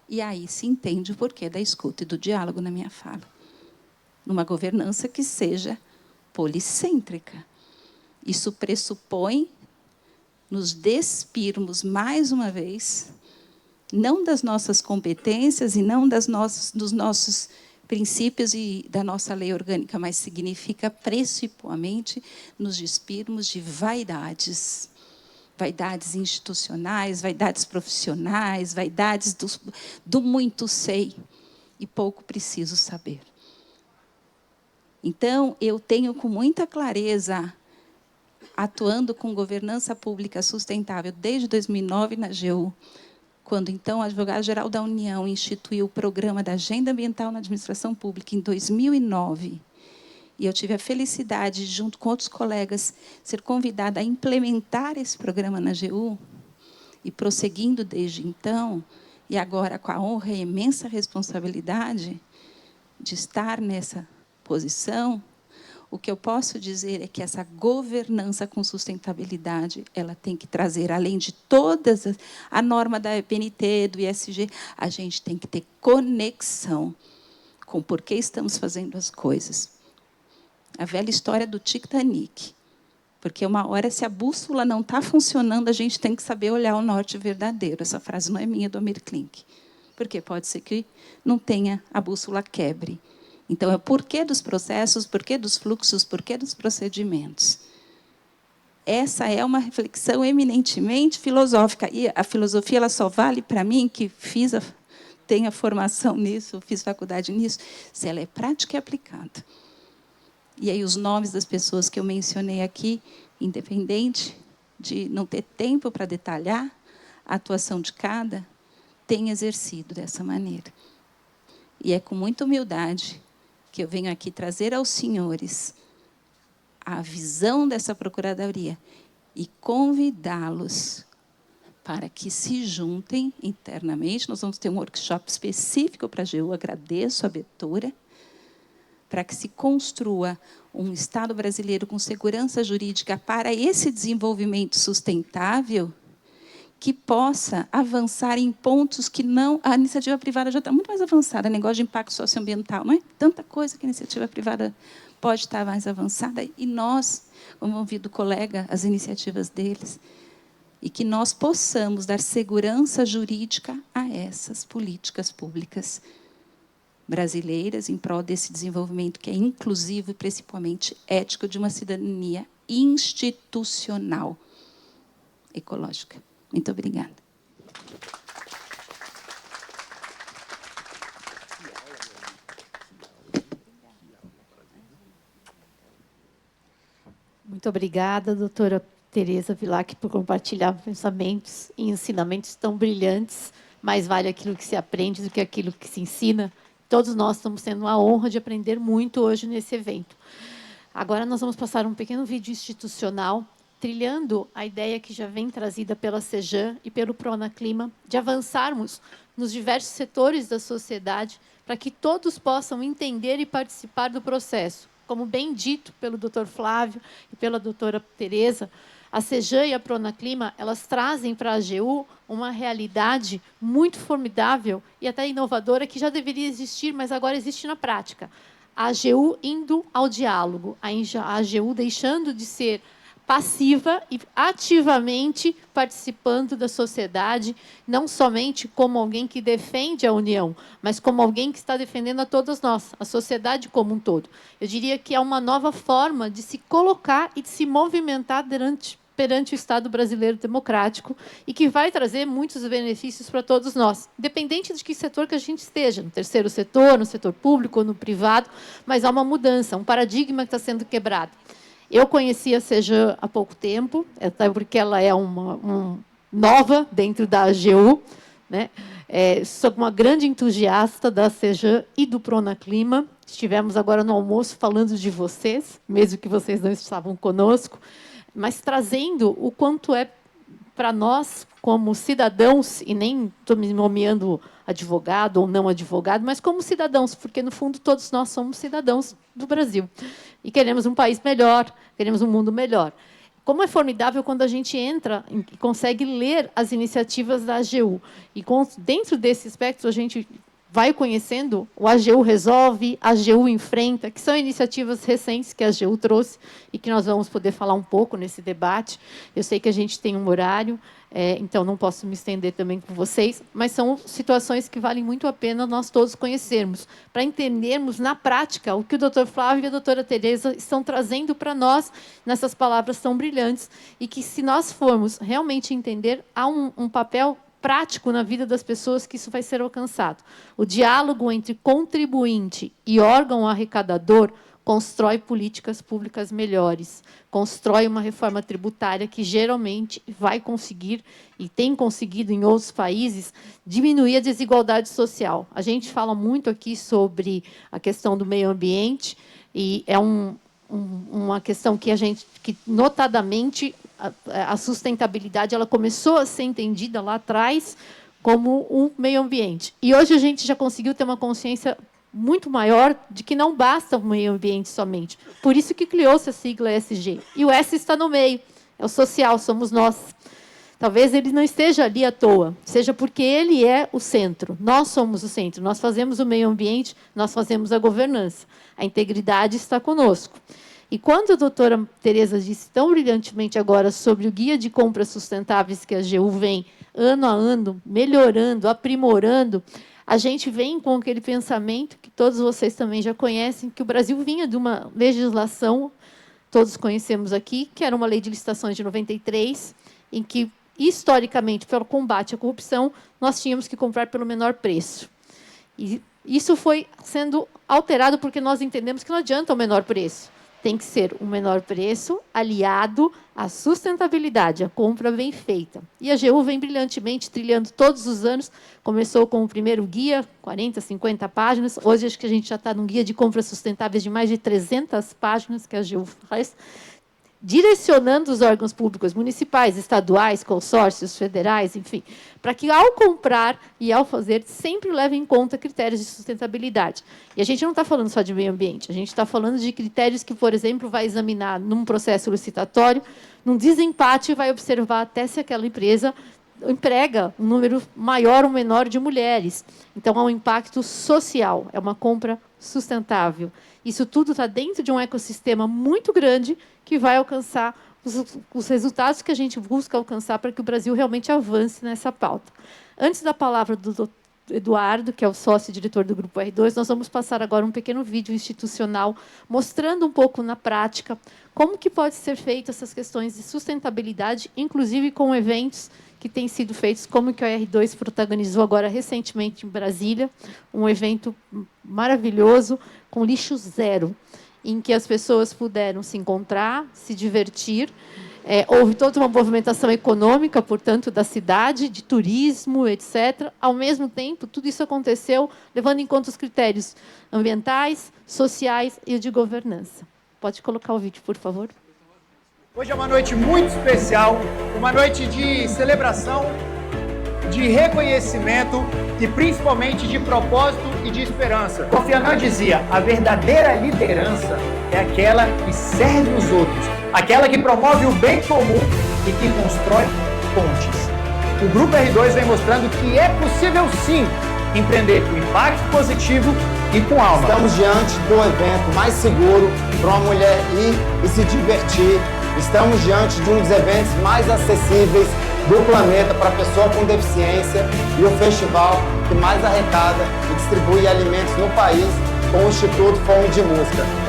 E aí se entende o porquê da escuta e do diálogo na minha fala. Numa governança que seja policêntrica. Isso pressupõe nos despirmos, mais uma vez, não das nossas competências e não dos nossos princípios e da nossa lei orgânica, mas significa, principalmente, nos despirmos de vaidades. Vaidades institucionais, vaidades profissionais, vaidades do muito sei e pouco preciso saber. Então, eu tenho com muita clareza, atuando com governança pública sustentável desde 2009 na AGU, quando, então, o advogado-geral da União instituiu o programa da Agenda Ambiental na Administração Pública em 2009, e eu tive a felicidade, junto com outros colegas, ser convidada a implementar esse programa na AGU, e prosseguindo desde então, e agora com a honra e a imensa responsabilidade de estar nessa posição, o que eu posso dizer é que essa governança com sustentabilidade, ela tem que trazer, além de todas a norma da EPNT, do ISG, a gente tem que ter conexão com por que estamos fazendo as coisas. A velha história do Titanic. Porque uma hora, se a bússola não está funcionando, a gente tem que saber olhar o norte verdadeiro. Essa frase não é minha, do Amir Klink. Porque pode ser que não tenha, a bússola quebre. Então, é o porquê dos processos, porquê dos fluxos, porquê dos procedimentos. Essa é uma reflexão eminentemente filosófica. E a filosofia ela só vale para mim, que tenho a formação nisso, fiz faculdade nisso, se ela é prática e aplicada. E aí os nomes das pessoas que eu mencionei aqui, independente de não ter tempo para detalhar a atuação de cada, têm exercido dessa maneira. E é com muita humildade que eu venho aqui trazer aos senhores a visão dessa procuradoria e convidá-los para que se juntem internamente. Nós vamos ter um workshop específico para a AGU, agradeço a abertura, para que se construa um Estado brasileiro com segurança jurídica para esse desenvolvimento sustentável, que possa avançar em pontos que não... A iniciativa privada já está muito mais avançada, negócio de impacto socioambiental, não é? Tanta coisa que a iniciativa privada pode estar mais avançada, e nós, vamos ouvir do colega as iniciativas deles, e que nós possamos dar segurança jurídica a essas políticas públicas brasileiras em prol desse desenvolvimento que é inclusivo e principalmente ético de uma cidadania institucional ecológica. Muito obrigada. Muito obrigada, doutora Tereza Vilac, por compartilhar pensamentos e ensinamentos tão brilhantes. Mais vale aquilo que se aprende do que aquilo que se ensina. Todos nós estamos tendo a honra de aprender muito hoje nesse evento. Agora nós vamos passar um pequeno vídeo institucional, trilhando a ideia que já vem trazida pela Sejan e pelo Pronaclima, de avançarmos nos diversos setores da sociedade para que todos possam entender e participar do processo. Como bem dito pelo Dr. Flávio e pela doutora Tereza, a Sejan e a Pronaclima, elas trazem para a AGU uma realidade muito formidável e até inovadora que já deveria existir, mas agora existe na prática. a AGU indo ao diálogo, a AGU deixando de ser passiva e ativamente participando da sociedade, não somente como alguém que defende a união, mas como alguém que está defendendo a todos nós, a sociedade como um todo. Eu diria que é uma nova forma de se colocar e de se movimentar perante o Estado brasileiro democrático e que vai trazer muitos benefícios para todos nós, independente de que setor que a gente esteja, no terceiro setor, no setor público ou no privado, mas há uma mudança, um paradigma que está sendo quebrado. Eu conheci a CEJAN há pouco tempo, até porque ela é nova dentro da AGU, né? Sou uma grande entusiasta da CEJAN e do Pronaclima. Estivemos agora no almoço falando de vocês, mesmo que vocês não estavam conosco, mas trazendo o quanto é para nós, como cidadãos, e nem estou me nomeando advogado ou não advogado, mas como cidadãos, porque, no fundo, todos nós somos cidadãos do Brasil. E queremos um país melhor, queremos um mundo melhor. Como é formidável quando a gente entra e consegue ler as iniciativas da AGU. E, dentro desse aspecto, a gente vai conhecendo o AGU Resolve, a AGU Enfrenta, que são iniciativas recentes que a AGU trouxe e que nós vamos poder falar um pouco nesse debate. Eu sei que a gente tem um horário, então não posso me estender também com vocês, mas são situações que valem muito a pena nós todos conhecermos, para entendermos na prática o que o Dr. Flávio e a doutora Tereza estão trazendo para nós nessas palavras tão brilhantes, e que, se nós formos realmente entender, há um papel prático na vida das pessoas que isso vai ser alcançado. O diálogo entre contribuinte e órgão arrecadador constrói políticas públicas melhores, constrói uma reforma tributária que geralmente vai conseguir, e tem conseguido em outros países, diminuir a desigualdade social. A gente fala muito aqui sobre a questão do meio ambiente, e é uma questão que notadamente, a sustentabilidade ela começou a ser entendida lá atrás como um meio ambiente. E hoje a gente já conseguiu ter uma consciência muito maior de que não basta o meio ambiente somente. Por isso que criou-se a sigla ESG. E o S está no meio, é o social, somos nós. Talvez ele não esteja ali à toa, seja porque ele é o centro. Nós somos o centro, nós fazemos o meio ambiente, nós fazemos a governança. A integridade está conosco. E quando a doutora Tereza disse tão brilhantemente agora sobre o guia de compras sustentáveis que a AGU vem, ano a ano, melhorando, aprimorando, a gente vem com aquele pensamento que todos vocês também já conhecem, que o Brasil vinha de uma legislação, todos conhecemos aqui, que era uma lei de licitações de 93, em que, historicamente, pelo combate à corrupção, nós tínhamos que comprar pelo menor preço. E isso foi sendo alterado porque nós entendemos que não adianta o menor preço. Tem que ser um menor preço aliado à sustentabilidade, à compra bem feita. E a AGU vem brilhantemente trilhando todos os anos. Começou com o primeiro guia, 40, 50 páginas. Hoje, acho que a gente já está num guia de compras sustentáveis de mais de 300 páginas que a AGU faz, direcionando os órgãos públicos municipais, estaduais, consórcios, federais, enfim, para que, ao comprar e ao fazer, sempre levem em conta critérios de sustentabilidade. E a gente não está falando só de meio ambiente, a gente está falando de critérios que, por exemplo, vai examinar num processo licitatório, num desempate, vai observar até se aquela empresa emprega um número maior ou menor de mulheres. Então, há um impacto social, é uma compra sustentável. Isso tudo está dentro de um ecossistema muito grande que vai alcançar os resultados que a gente busca alcançar para que o Brasil realmente avance nessa pauta. Antes da palavra do Dr. Eduardo, que é o sócio-diretor do Grupo R2, nós vamos passar agora um pequeno vídeo institucional mostrando um pouco na prática como que pode ser feito essas questões de sustentabilidade, inclusive com eventos que têm sido feitos, como que o R2 protagonizou agora recentemente em Brasília, um evento maravilhoso com lixo zero, em que as pessoas puderam se encontrar, se divertir. Houve toda uma movimentação econômica, portanto, da cidade, de turismo, etc. Ao mesmo tempo, tudo isso aconteceu levando em conta os critérios ambientais, sociais e de governança. Pode colocar o vídeo, por favor. Hoje é uma noite muito especial, uma noite de celebração, de reconhecimento e principalmente de propósito e de esperança. Kofi Annan dizia: a verdadeira liderança é aquela que serve os outros, aquela que promove o bem comum e que constrói pontes. O Grupo R2 vem mostrando que é possível, sim, empreender com impacto positivo e com alma. Estamos diante do evento mais seguro para uma mulher ir e se divertir. Estamos diante de um dos eventos mais acessíveis do planeta para pessoa com deficiência e o festival que mais arrecada e distribui alimentos no país com o Instituto Fome de Música.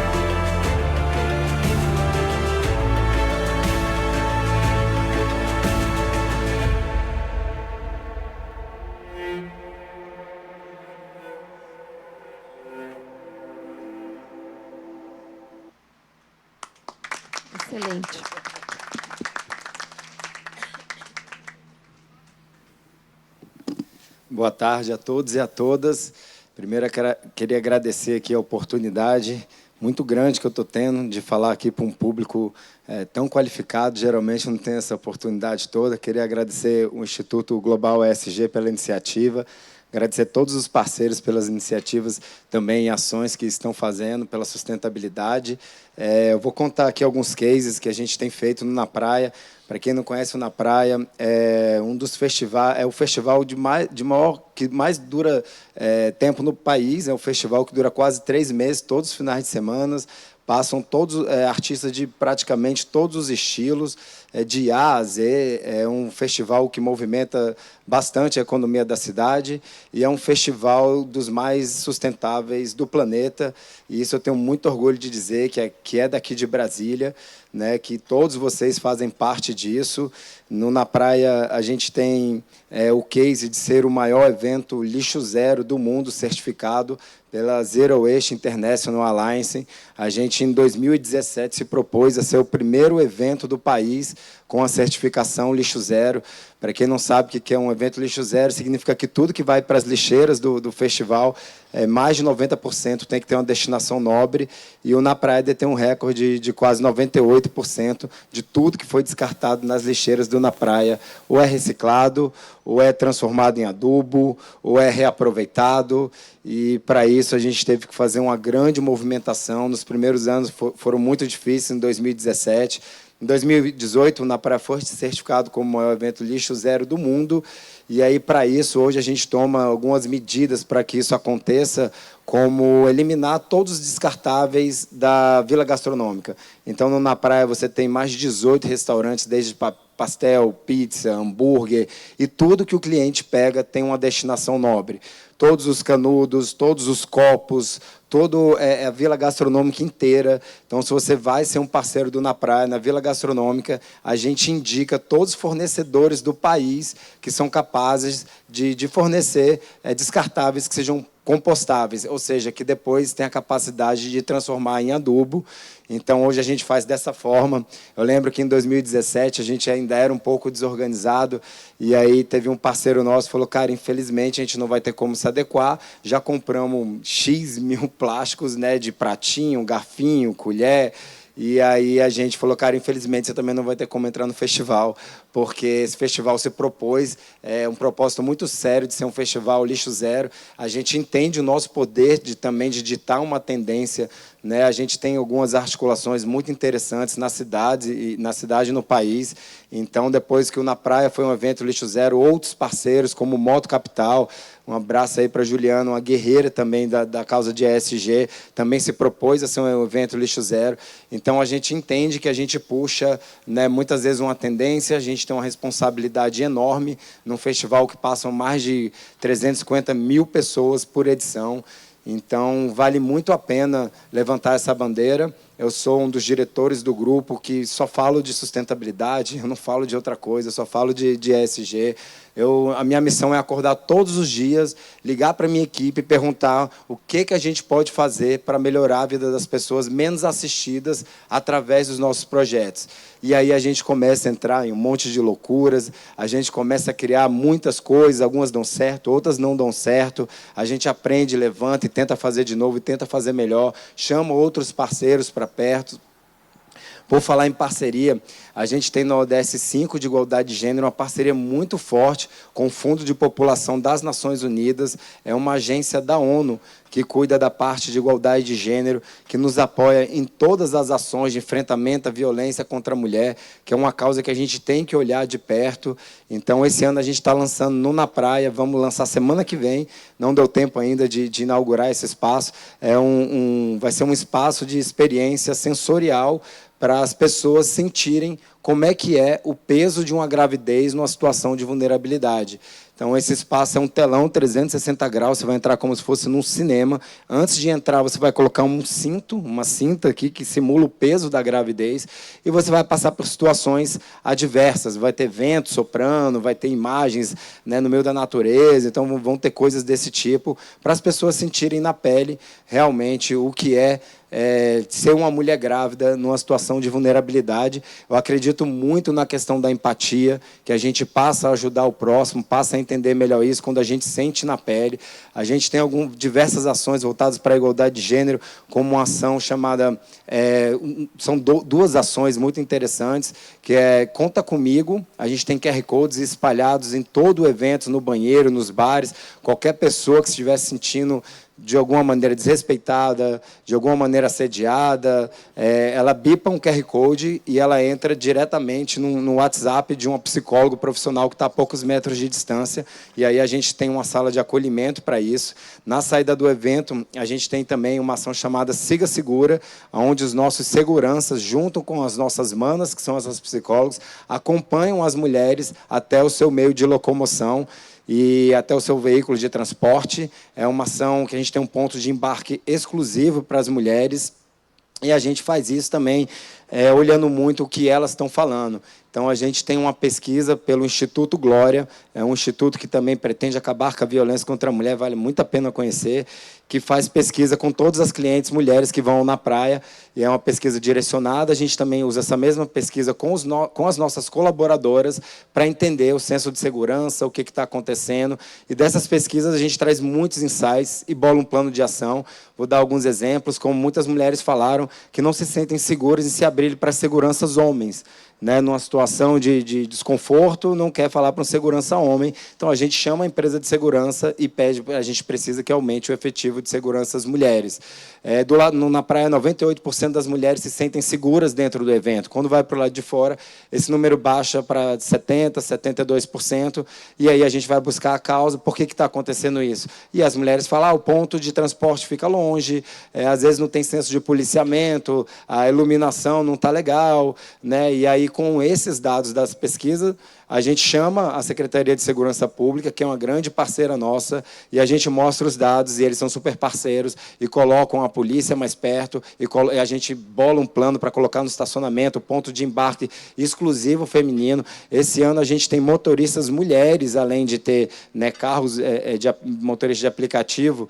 Excelente. Boa tarde a todos e a todas. Primeiro, queria agradecer aqui a oportunidade muito grande que eu estou tendo de falar aqui para um público tão qualificado. Geralmente não tem essa oportunidade toda. Queria agradecer o Instituto Global ESG pela iniciativa, agradecer a todos os parceiros pelas iniciativas também e ações que estão fazendo, pela sustentabilidade. Eu vou contar aqui alguns cases que a gente tem feito no Na Praia. Para quem não conhece o Na Praia, é um dos festivais, é o festival que mais dura tempo no país. É um festival que dura quase 3 meses, todos os finais de semana. Passam todos artistas de praticamente todos os estilos, de A a Z. É um festival que movimenta bastante a economia da cidade e é um festival dos mais sustentáveis do planeta. E isso eu tenho muito orgulho de dizer, que é daqui de Brasília, né, que todos vocês fazem parte disso. No Na Praia, a gente tem o case de ser o maior evento lixo zero do mundo, certificado pela Zero Waste International Alliance. A gente, em 2017, se propôs a ser o primeiro evento do país com a certificação lixo zero. Para quem não sabe o que é um evento lixo zero, significa que tudo que vai para as lixeiras do festival, mais de 90% tem que ter uma destinação nobre, e o Na Praia detém um recorde de quase 98% de tudo que foi descartado nas lixeiras do Na Praia, ou é reciclado, ou é transformado em adubo, ou é reaproveitado. E, para isso, a gente teve que fazer uma grande movimentação. Nos primeiros anos foram muito difíceis, em 2017. Em 2018, o Na Praia foi certificado como o maior evento lixo zero do mundo. E, aí, para isso, hoje a gente toma algumas medidas para que isso aconteça, como eliminar todos os descartáveis da Vila Gastronômica. Então, no Na Praia, você tem mais de 18 restaurantes, desde pastel, pizza, hambúrguer, e tudo que o cliente pega tem uma destinação nobre. Todos os canudos, todos os copos, toda a Vila Gastronômica inteira. Então, se você vai ser um parceiro do Na Praia, na Vila Gastronômica, a gente indica todos os fornecedores do país que são capazes de fornecer descartáveis que sejam compostáveis, ou seja, que depois tem a capacidade de transformar em adubo. Então, hoje a gente faz dessa forma. Eu lembro que em 2017 a gente ainda era um pouco desorganizado, e aí teve um parceiro nosso que falou: cara, infelizmente a gente não vai ter como se adequar, já compramos X mil plásticos, né, de pratinho, garfinho, colher. E aí a gente falou: cara, infelizmente você também não vai ter como entrar no festival, porque esse festival se propôs um propósito muito sério de ser um festival lixo zero. A gente entende o nosso poder também de ditar uma tendência, né? A gente tem algumas articulações muito interessantes na cidade e no país. Então, depois que o Na Praia foi um evento lixo zero, outros parceiros, como o Moto Capital, um abraço aí para a Juliana, uma guerreira também da causa de ESG, também se propôs a ser um evento lixo zero. Então, a gente entende que a gente puxa, né, muitas vezes uma tendência, a gente tem uma responsabilidade enorme num festival que passam mais de 350 mil pessoas por edição. Então, vale muito a pena levantar essa bandeira. Eu sou um dos diretores do grupo que só falo de sustentabilidade, eu não falo de outra coisa, eu só falo de ESG. A minha missão é acordar todos os dias, ligar para a minha equipe e perguntar o que a gente pode fazer para melhorar a vida das pessoas menos assistidas através dos nossos projetos. E aí a gente começa a entrar em um monte de loucuras, a gente começa a criar muitas coisas, algumas dão certo, outras não dão certo. A gente aprende, levanta e tenta fazer de novo, e tenta fazer melhor, chama outros parceiros para perto. Por falar em parceria, a gente tem na ODS 5 de Igualdade de Gênero uma parceria muito forte com o Fundo de População das Nações Unidas, é uma agência da ONU que cuida da parte de igualdade de gênero, que nos apoia em todas as ações de enfrentamento à violência contra a mulher, que é uma causa que a gente tem que olhar de perto. Então, esse ano a gente está lançando no Na Praia, vamos lançar semana que vem, não deu tempo ainda de inaugurar esse espaço, vai ser um espaço de experiência sensorial para as pessoas sentirem como é que é o peso de uma gravidez numa situação de vulnerabilidade. Então, esse espaço é um telão 360 graus, você vai entrar como se fosse num cinema. Antes de entrar, você vai colocar um cinto, uma cinta aqui, que simula o peso da gravidez, e você vai passar por situações adversas. Vai ter vento soprando, vai ter imagens, né, no meio da natureza, então vão ter coisas desse tipo, para as pessoas sentirem na pele realmente o que é ser uma mulher grávida numa situação de vulnerabilidade. Eu acredito muito na questão da empatia, que a gente passa a ajudar o próximo, passa a entender melhor isso quando a gente sente na pele. A gente tem diversas ações voltadas para a igualdade de gênero, como uma ação chamada... são duas ações muito interessantes, que é Conta Comigo. A gente tem QR Codes espalhados em todo o evento, no banheiro, nos bares. Qualquer pessoa que estiver sentindo de alguma maneira desrespeitada, de alguma maneira assediada, ela bipa um QR Code e ela entra diretamente no WhatsApp de um psicólogo profissional que está a poucos metros de distância, e aí a gente tem uma sala de acolhimento para isso. Na saída do evento, a gente tem também uma ação chamada Siga Segura, onde os nossos seguranças, junto com as nossas manas, que são essas psicólogas, acompanham as mulheres até o seu meio de locomoção e até o seu veículo de transporte. É uma ação que a gente tem um ponto de embarque exclusivo para as mulheres, e a gente faz isso também olhando muito o que elas estão falando. Então, a gente tem uma pesquisa pelo Instituto Glória, é um instituto que também pretende acabar com a violência contra a mulher, vale muito a pena conhecer, que faz pesquisa com todas as clientes mulheres que vão na praia, e é uma pesquisa direcionada. A gente também usa essa mesma pesquisa com as nossas colaboradoras para entender o senso de segurança, o que está acontecendo, e dessas pesquisas a gente traz muitos insights e bola um plano de ação. Vou dar alguns exemplos, como muitas mulheres falaram que não se sentem seguras em se abrir para seguranças homens, né, numa situação de desconforto, não quer falar para um segurança homem. Então, a gente chama a empresa de segurança e pede, a gente precisa que aumente o efetivo de seguranças mulheres. Na praia, 98% das mulheres se sentem seguras dentro do evento. Quando vai para o lado de fora, esse número baixa para 70%, 72%, e aí a gente vai buscar a causa, por que está acontecendo isso? E as mulheres falam, o ponto de transporte fica longe, às vezes não tem senso de policiamento, a iluminação não está legal, né? E aí, com esses dados das pesquisas, a gente chama a Secretaria de Segurança Pública, que é uma grande parceira nossa, e a gente mostra os dados, e eles são super parceiros, e colocam a polícia mais perto, e a gente bola um plano para colocar no estacionamento, ponto de embarque exclusivo feminino. Esse ano a gente tem motoristas mulheres, além de ter, né, carros motoristas de aplicativo.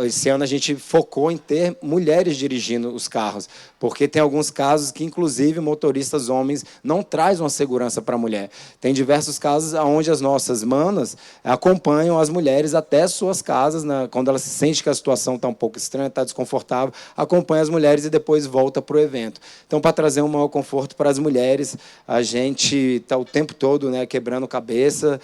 Esse ano a gente focou em ter mulheres dirigindo os carros, porque tem alguns casos que, inclusive, motoristas homens não trazem uma segurança para a mulher. Tem diversos casos onde as nossas manas acompanham as mulheres até suas casas, né, quando elas se sentem que a situação está um pouco estranha, está desconfortável, acompanha as mulheres e depois volta para o evento. Então, para trazer um maior conforto para as mulheres, a gente está o tempo todo, né, quebrando cabeça,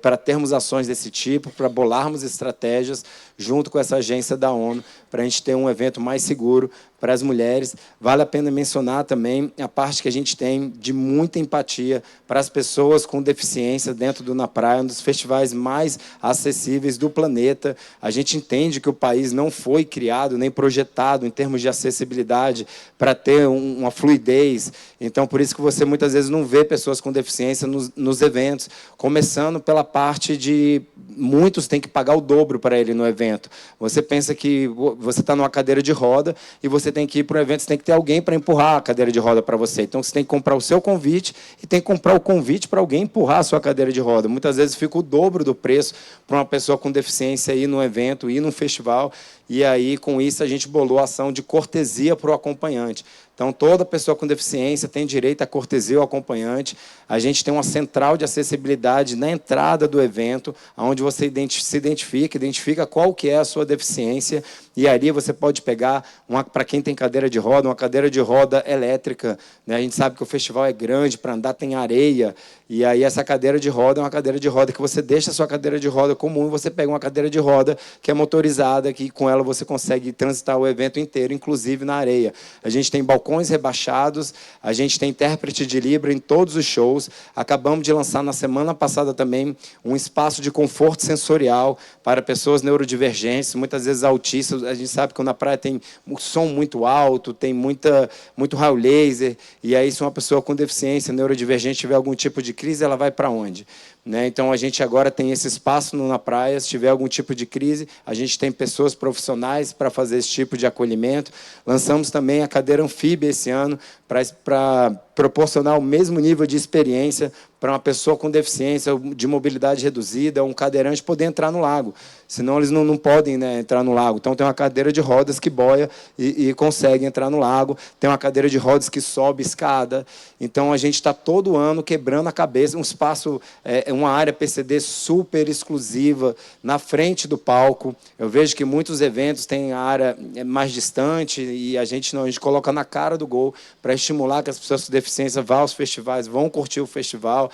para termos ações desse tipo, para bolarmos estratégias junto com essa agência da ONU, para a gente ter um evento mais seguro para as mulheres. Vale a pena mencionar também a parte que a gente tem de muita empatia para as pessoas com deficiência dentro do Na Praia, um dos festivais mais acessíveis do planeta. A gente entende que o país não foi criado nem projetado em termos de acessibilidade para ter uma fluidez. Então, por isso que você muitas vezes não vê pessoas com deficiência nos eventos, começando pela parte de muitos têm que pagar o dobro para ele no evento. Você pensa que você está numa cadeira de roda e você tem que ir para um evento, você tem que ter alguém para empurrar a cadeira de roda para você. Então, você tem que comprar o seu convite e tem que comprar o convite para alguém empurrar a sua cadeira de roda. Muitas vezes fica o dobro do preço para uma pessoa com deficiência ir num evento, ir num festival. E aí, com isso, a gente bolou a ação de cortesia para o acompanhante. Então, toda pessoa com deficiência tem direito a cortesia ao acompanhante. A gente tem uma central de acessibilidade na entrada do evento, onde você se identifica qual que é a sua deficiência, e ali você pode pegar, para quem tem cadeira de roda, uma cadeira de roda elétrica, né? A gente sabe que o festival é grande, para andar tem areia, e aí essa cadeira de roda é uma cadeira de roda que você deixa a sua cadeira de roda comum e você pega uma cadeira de roda que é motorizada, que com ela você consegue transitar o evento inteiro, inclusive na areia. A gente tem balcões rebaixados, a gente tem intérprete de Libra em todos os shows. Acabamos de lançar na semana passada também um espaço de conforto sensorial para pessoas neurodivergentes, muitas vezes autistas. A gente sabe que na praia tem um som muito alto, tem muito raio laser, e aí se uma pessoa com deficiência neurodivergente tiver algum tipo de crise, ela vai para onde? Né? Então, a gente agora tem esse espaço na praia. Se tiver algum tipo de crise, a gente tem pessoas profissionais para fazer esse tipo de acolhimento. Lançamos também a cadeira anfíbia esse ano, para proporcionar o mesmo nível de experiência para uma pessoa com deficiência de mobilidade reduzida, um cadeirante poder entrar no lago. Senão, eles não podem, né, entrar no lago. Então, tem uma cadeira de rodas que boia e consegue entrar no lago. Tem uma cadeira de rodas que sobe escada. Então, a gente está todo ano quebrando a cabeça. Um espaço, uma área PCD super exclusiva na frente do palco. Eu vejo que muitos eventos têm a área mais distante e a gente coloca na cara do gol para estimular que as pessoas com deficiência vão aos festivais, vão curtir o festival.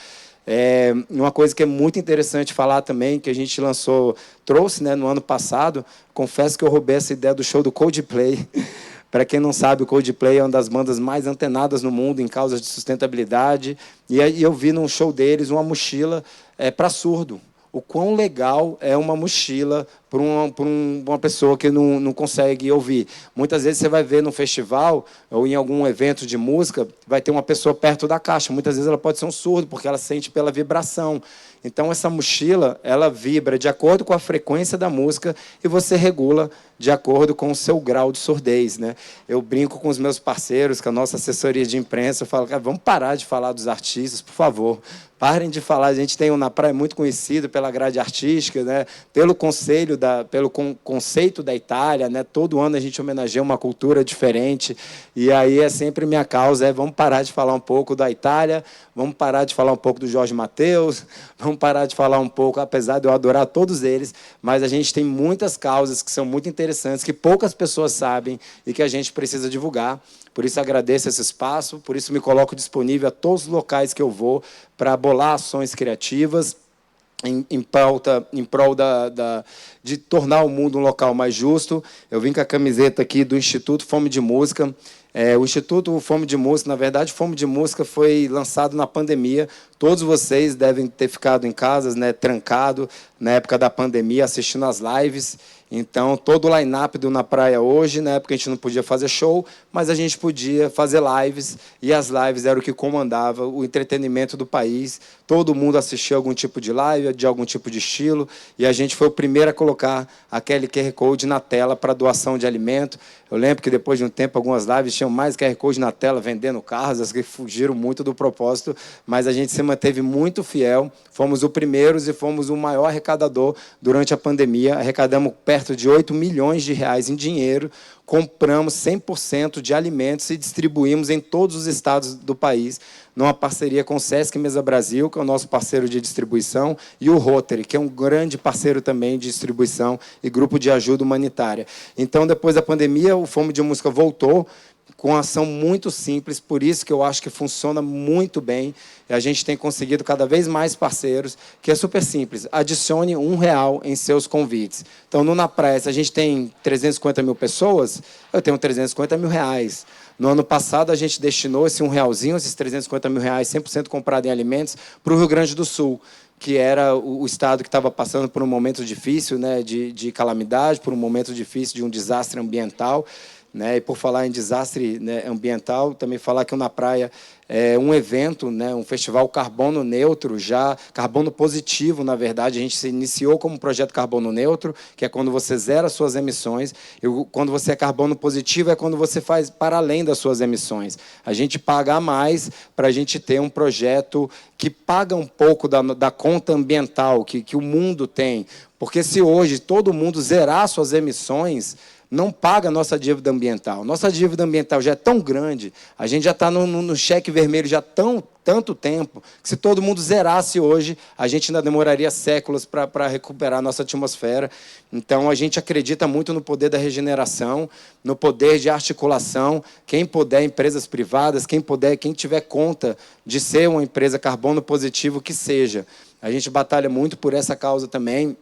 Uma coisa que é muito interessante falar também, que a gente trouxe, né, no ano passado, confesso que eu roubei essa ideia do show do Coldplay. Para quem não sabe, o Coldplay é uma das bandas mais antenadas no mundo em causas de sustentabilidade. E aí eu vi num show deles uma mochila para surdo. O quão legal é uma mochila para uma pessoa que não consegue ouvir. Muitas vezes você vai ver no festival ou em algum evento de música, vai ter uma pessoa perto da caixa. Muitas vezes ela pode ser um surdo, porque ela sente pela vibração. Então, essa mochila, ela vibra de acordo com a frequência da música e você regula de acordo com o seu grau de surdez, né? Eu brinco com os meus parceiros, com a nossa assessoria de imprensa, eu falo, cara, vamos parar de falar dos artistas, por favor. Parem de falar. A gente tem o Na Praia muito conhecido pela grade artística, né? Pelo conceito da Itália, né? Todo ano a gente homenageia uma cultura diferente. E aí é sempre minha causa, vamos parar de falar um pouco da Itália, vamos parar de falar um pouco do Jorge Mateus, vamos parar de falar um pouco, apesar de eu adorar todos eles, mas a gente tem muitas causas que são muito interessantes, que poucas pessoas sabem e que a gente precisa divulgar. Por isso, agradeço esse espaço, por isso me coloco disponível a todos os locais que eu vou para bolar ações criativas em prol de tornar o mundo um local mais justo. Eu vim com a camiseta aqui do Instituto Fome de Música. O Instituto Fome de Música, na verdade, Fome de Música foi lançado na pandemia. Todos vocês devem ter ficado em casa, né, trancado, na época da pandemia, assistindo às lives. Então, todo o line-up do Na Praia hoje, na época a gente não podia fazer show, mas a gente podia fazer lives, e as lives eram o que comandava o entretenimento do país. Todo mundo assistia algum tipo de live, de algum tipo de estilo, e a gente foi o primeiro a colocar aquele QR Code na tela para doação de alimento. Eu lembro que, depois de um tempo, algumas lives tinham mais QR Code na tela, vendendo carros, as que fugiram muito do propósito, mas a gente se manteve muito fiel. Fomos os primeiros e fomos o maior arrecadador durante a pandemia. Arrecadamos perto de 8 milhões de reais em dinheiro, compramos 100% de alimentos e distribuímos em todos os estados do país, numa parceria com o Sesc Mesa Brasil, que é o nosso parceiro de distribuição, e o Rotary, que é um grande parceiro também de distribuição e grupo de ajuda humanitária. Então, depois da pandemia, o Fome de Música voltou, com uma ação muito simples, por isso que eu acho que funciona muito bem. E a gente tem conseguido cada vez mais parceiros, que é super simples. Adicione R$1 em seus convites. Então, no Na Praia, se a gente tem 350 mil pessoas, eu tenho 350 mil reais. No ano passado, a gente destinou esse R$1, esses 350 mil reais, 100% comprado em alimentos, para o Rio Grande do Sul, que era o estado que estava passando por um momento difícil, né, de calamidade, por um momento difícil de um desastre ambiental. Né, e por falar em desastre, né, ambiental, também falar que o Na Praia é um evento, né, um festival carbono neutro, já carbono positivo, na verdade. A gente se iniciou como projeto carbono neutro, que é quando você zera suas emissões, e quando você é carbono positivo é quando você faz para além das suas emissões. A gente paga a mais para a gente ter um projeto que paga um pouco da conta ambiental que o mundo tem. Porque se hoje todo mundo zerar suas emissões, não paga a nossa dívida ambiental. Nossa dívida ambiental já é tão grande, a gente já está no cheque vermelho já tanto tempo, que se todo mundo zerasse hoje, a gente ainda demoraria séculos para recuperar a nossa atmosfera. Então, a gente acredita muito no poder da regeneração, no poder de articulação. Quem puder, empresas privadas, quem tiver conta de ser uma empresa carbono positivo, que seja. A gente batalha muito por essa causa também.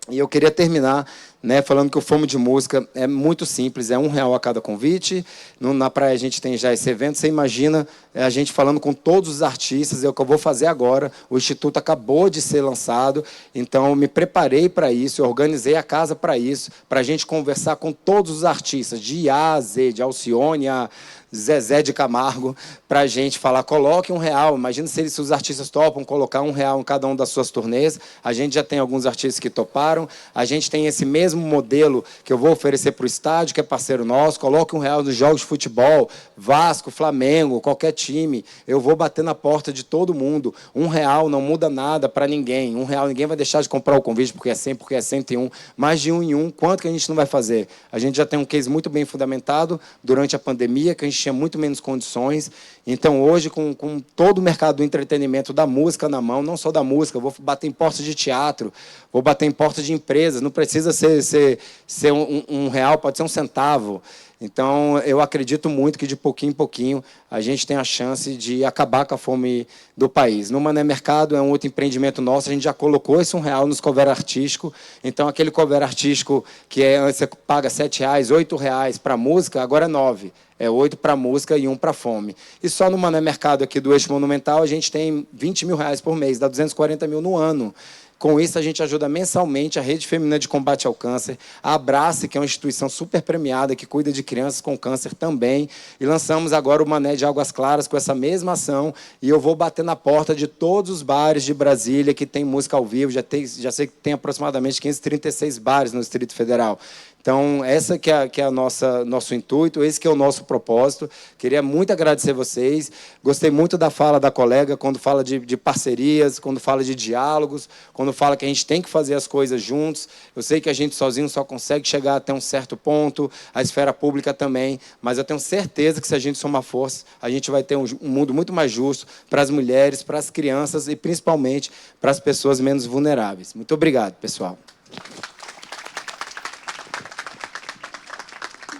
E eu queria terminar, né, falando que o Fome de Música é muito simples, é R$1 a cada convite. Na praia a gente tem já esse evento. Você imagina a gente falando com todos os artistas, é o que eu vou fazer agora. O Instituto acabou de ser lançado, então eu me preparei para isso, eu organizei a casa para isso, para a gente conversar com todos os artistas, de A a Z, de Alcione a Zezé de Camargo, para a gente falar, coloque R$1. Imagina se os artistas topam colocar R$1 em cada uma das suas turnês. A gente já tem alguns artistas que toparam. A gente tem esse mesmo modelo que eu vou oferecer para o estádio, que é parceiro nosso. Coloque R$1 nos jogos de futebol, Vasco, Flamengo, qualquer time. Eu vou bater na porta de todo mundo. R$1 não muda nada para ninguém. R$1, ninguém vai deixar de comprar o convite porque é 100, porque é 101. Mais de 1 em 1, quanto que a gente não vai fazer? A gente já tem um case muito bem fundamentado durante a pandemia, que a gente tinha muito menos condições. Então, hoje, com todo o mercado do entretenimento, da música na mão, não só da música, eu vou bater em portas de teatro, vou bater em portas de empresas, não precisa ser R$1, pode ser 1 centavo. Então, eu acredito muito que, de pouquinho em pouquinho, a gente tem a chance de acabar com a fome do país. No Mané Mercado é um outro empreendimento nosso, a gente já colocou esse R$1 nos cover artístico. Então, aquele cover artístico que você paga R$7, R$8 para a música, agora é 9. É 8 para a música e 1 para a fome. E só no Mané Mercado aqui do Eixo Monumental, a gente tem R$20 mil por mês, dá 240 mil no ano. Com isso, a gente ajuda mensalmente a Rede Feminina de Combate ao Câncer, a Abrace, que é uma instituição super premiada, que cuida de crianças com câncer também. E lançamos agora o Mané de Águas Claras com essa mesma ação. E eu vou bater na porta de todos os bares de Brasília que tem música ao vivo. Já sei que tem aproximadamente 536 bares no Distrito Federal. Então, essa que é nosso intuito, esse que é o nosso propósito. Queria muito agradecer vocês. Gostei muito da fala da colega, quando fala de parcerias, quando fala de diálogos, quando fala que a gente tem que fazer as coisas juntos. Eu sei que a gente sozinho só consegue chegar até um certo ponto, a esfera pública também, mas eu tenho certeza que, se a gente somar forças, a gente vai ter um mundo muito mais justo para as mulheres, para as crianças e, principalmente, para as pessoas menos vulneráveis. Muito obrigado, pessoal.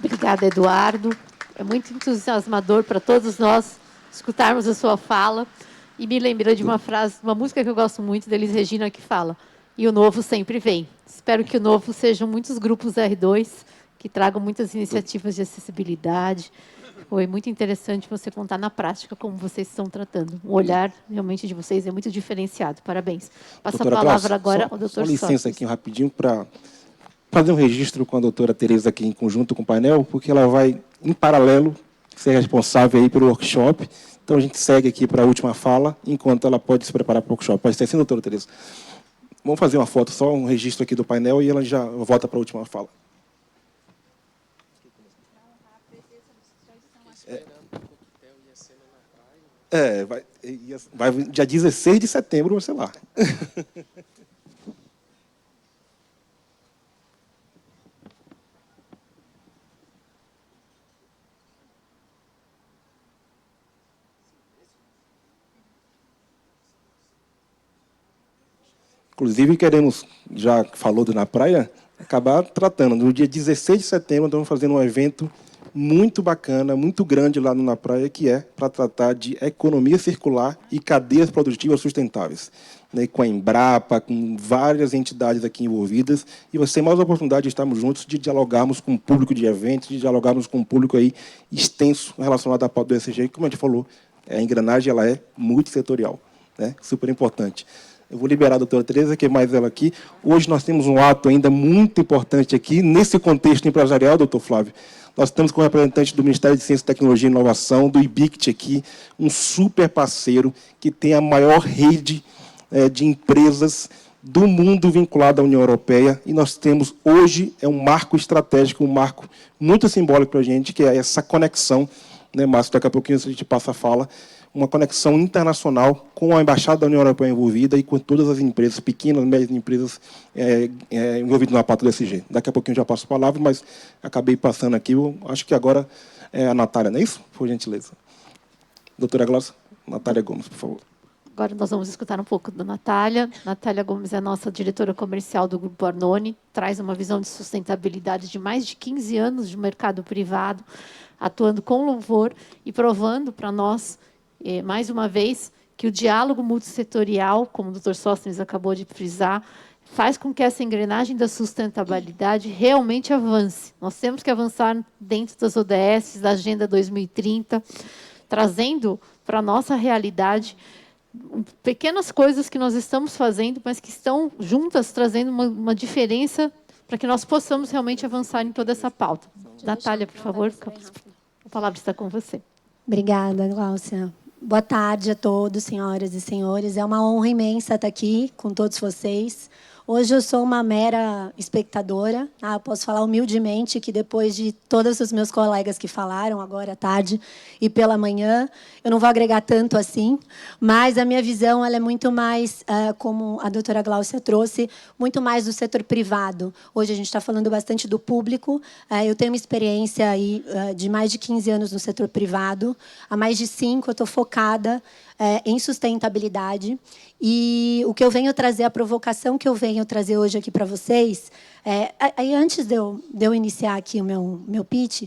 Obrigada, Eduardo. É muito entusiasmador para todos nós escutarmos a sua fala. E me lembrou de uma frase, uma música que eu gosto muito, da Elis Regina, que fala: "E o novo sempre vem". Espero que o novo sejam muitos grupos R2, que tragam muitas iniciativas de acessibilidade. Foi muito interessante você contar na prática como vocês estão tratando. O olhar, realmente, de vocês é muito diferenciado. Parabéns. Passa a palavra agora ao doutor Sócrates. Só licença aqui rapidinho para fazer um registro com a doutora Tereza aqui em conjunto com o painel, porque ela vai, em paralelo, ser responsável aí pelo workshop. Então, a gente segue aqui para a última fala, enquanto ela pode se preparar para o workshop. Pode ser assim, doutora Tereza? Vamos fazer uma foto, só um registro aqui do painel, e ela já volta para a última fala. Vai dia 16 de setembro, sei lá. Inclusive, queremos, já falou do Na Praia, acabar tratando. No dia 16 de setembro, estamos fazendo um evento muito bacana, muito grande lá no Na Praia, que é para tratar de economia circular e cadeias produtivas sustentáveis, né, com a Embrapa, com várias entidades aqui envolvidas, e vai ser mais uma oportunidade de estarmos juntos, de dialogarmos com o público de eventos, de dialogarmos com o público aí extenso relacionado à pauta do ESG, que, como a gente falou, a engrenagem ela é multissetorial, né, super importante. Eu vou liberar a doutora Tereza, que é mais ela aqui. Hoje nós temos um ato ainda muito importante aqui, nesse contexto empresarial, doutor Flávio. Nós estamos com o representante do Ministério de Ciência, Tecnologia e Inovação, do IBICT aqui, um super parceiro que tem a maior rede de empresas do mundo vinculada à União Europeia. E nós temos, hoje, um marco estratégico, um marco muito simbólico para a gente, que é essa conexão, né, Márcio, daqui a pouquinho a gente passa a fala, uma conexão internacional com a Embaixada da União Europeia envolvida e com todas as empresas, pequenas, médias empresas envolvidas na pauta do ESG. Daqui a pouquinho eu já passo a palavra, mas acabei passando aqui. Eu acho que agora é a Natália, não é isso? Por gentileza. Doutora Glaucia, Natália Gomes, por favor. Agora nós vamos escutar um pouco da Natália. Natália Gomes é a nossa diretora comercial do Grupo Arnone, traz uma visão de sustentabilidade de mais de 15 anos de mercado privado, atuando com louvor e provando para nós, mais uma vez, que o diálogo multissetorial, como o Dr. Sóstenes acabou de frisar, faz com que essa engrenagem da sustentabilidade realmente avance. Nós temos que avançar dentro das ODS, da Agenda 2030, trazendo para a nossa realidade pequenas coisas que nós estamos fazendo, mas que estão juntas trazendo uma diferença para que nós possamos realmente avançar em toda essa pauta. Natália, por favor, a palavra está com você. Obrigada, Glaucia. Boa tarde a todos, senhoras e senhores. É uma honra imensa estar aqui com todos vocês. Hoje eu sou uma mera espectadora. Eu posso falar humildemente que depois de todos os meus colegas que falaram agora à tarde e pela manhã, eu não vou agregar tanto assim, mas a minha visão ela é muito mais, como a doutora Glaucia trouxe, muito mais do setor privado. Hoje a gente está falando bastante do público. Eu tenho uma experiência aí, de mais de 15 anos no setor privado. Há mais de 5 eu estou focada em sustentabilidade. E o que eu venho trazer, a provocação que eu venho trazer hoje aqui para vocês, aí antes de eu iniciar aqui o meu pitch,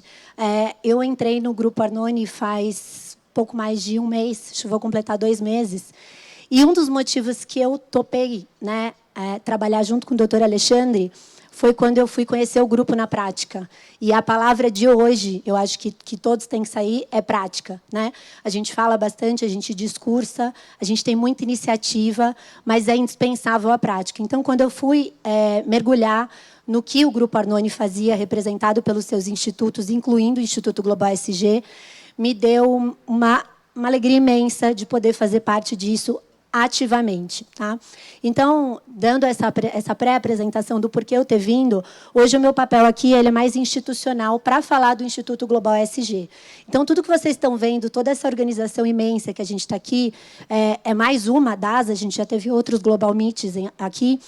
eu entrei no Grupo Arnone faz pouco mais de um mês, vou completar 2 meses, e um dos motivos que eu topei, né, trabalhar junto com o doutor Alexandre, foi quando eu fui conhecer o grupo na prática. E a palavra de hoje, eu acho que todos têm que sair, é prática, né? A gente fala bastante, a gente discursa, a gente tem muita iniciativa, mas é indispensável a prática. Então, quando eu fui mergulhar no que o Grupo Arnone fazia, representado pelos seus institutos, incluindo o Instituto Global SG, me deu uma alegria imensa de poder fazer parte disso ativamente. Tá? Então, dando essa pré-apresentação do porquê eu ter vindo, hoje o meu papel aqui ele é mais institucional para falar do Instituto Global SG. Então, tudo que vocês estão vendo, toda essa organização imensa que a gente está aqui, é mais uma das, a gente já teve outros Global Meets aqui,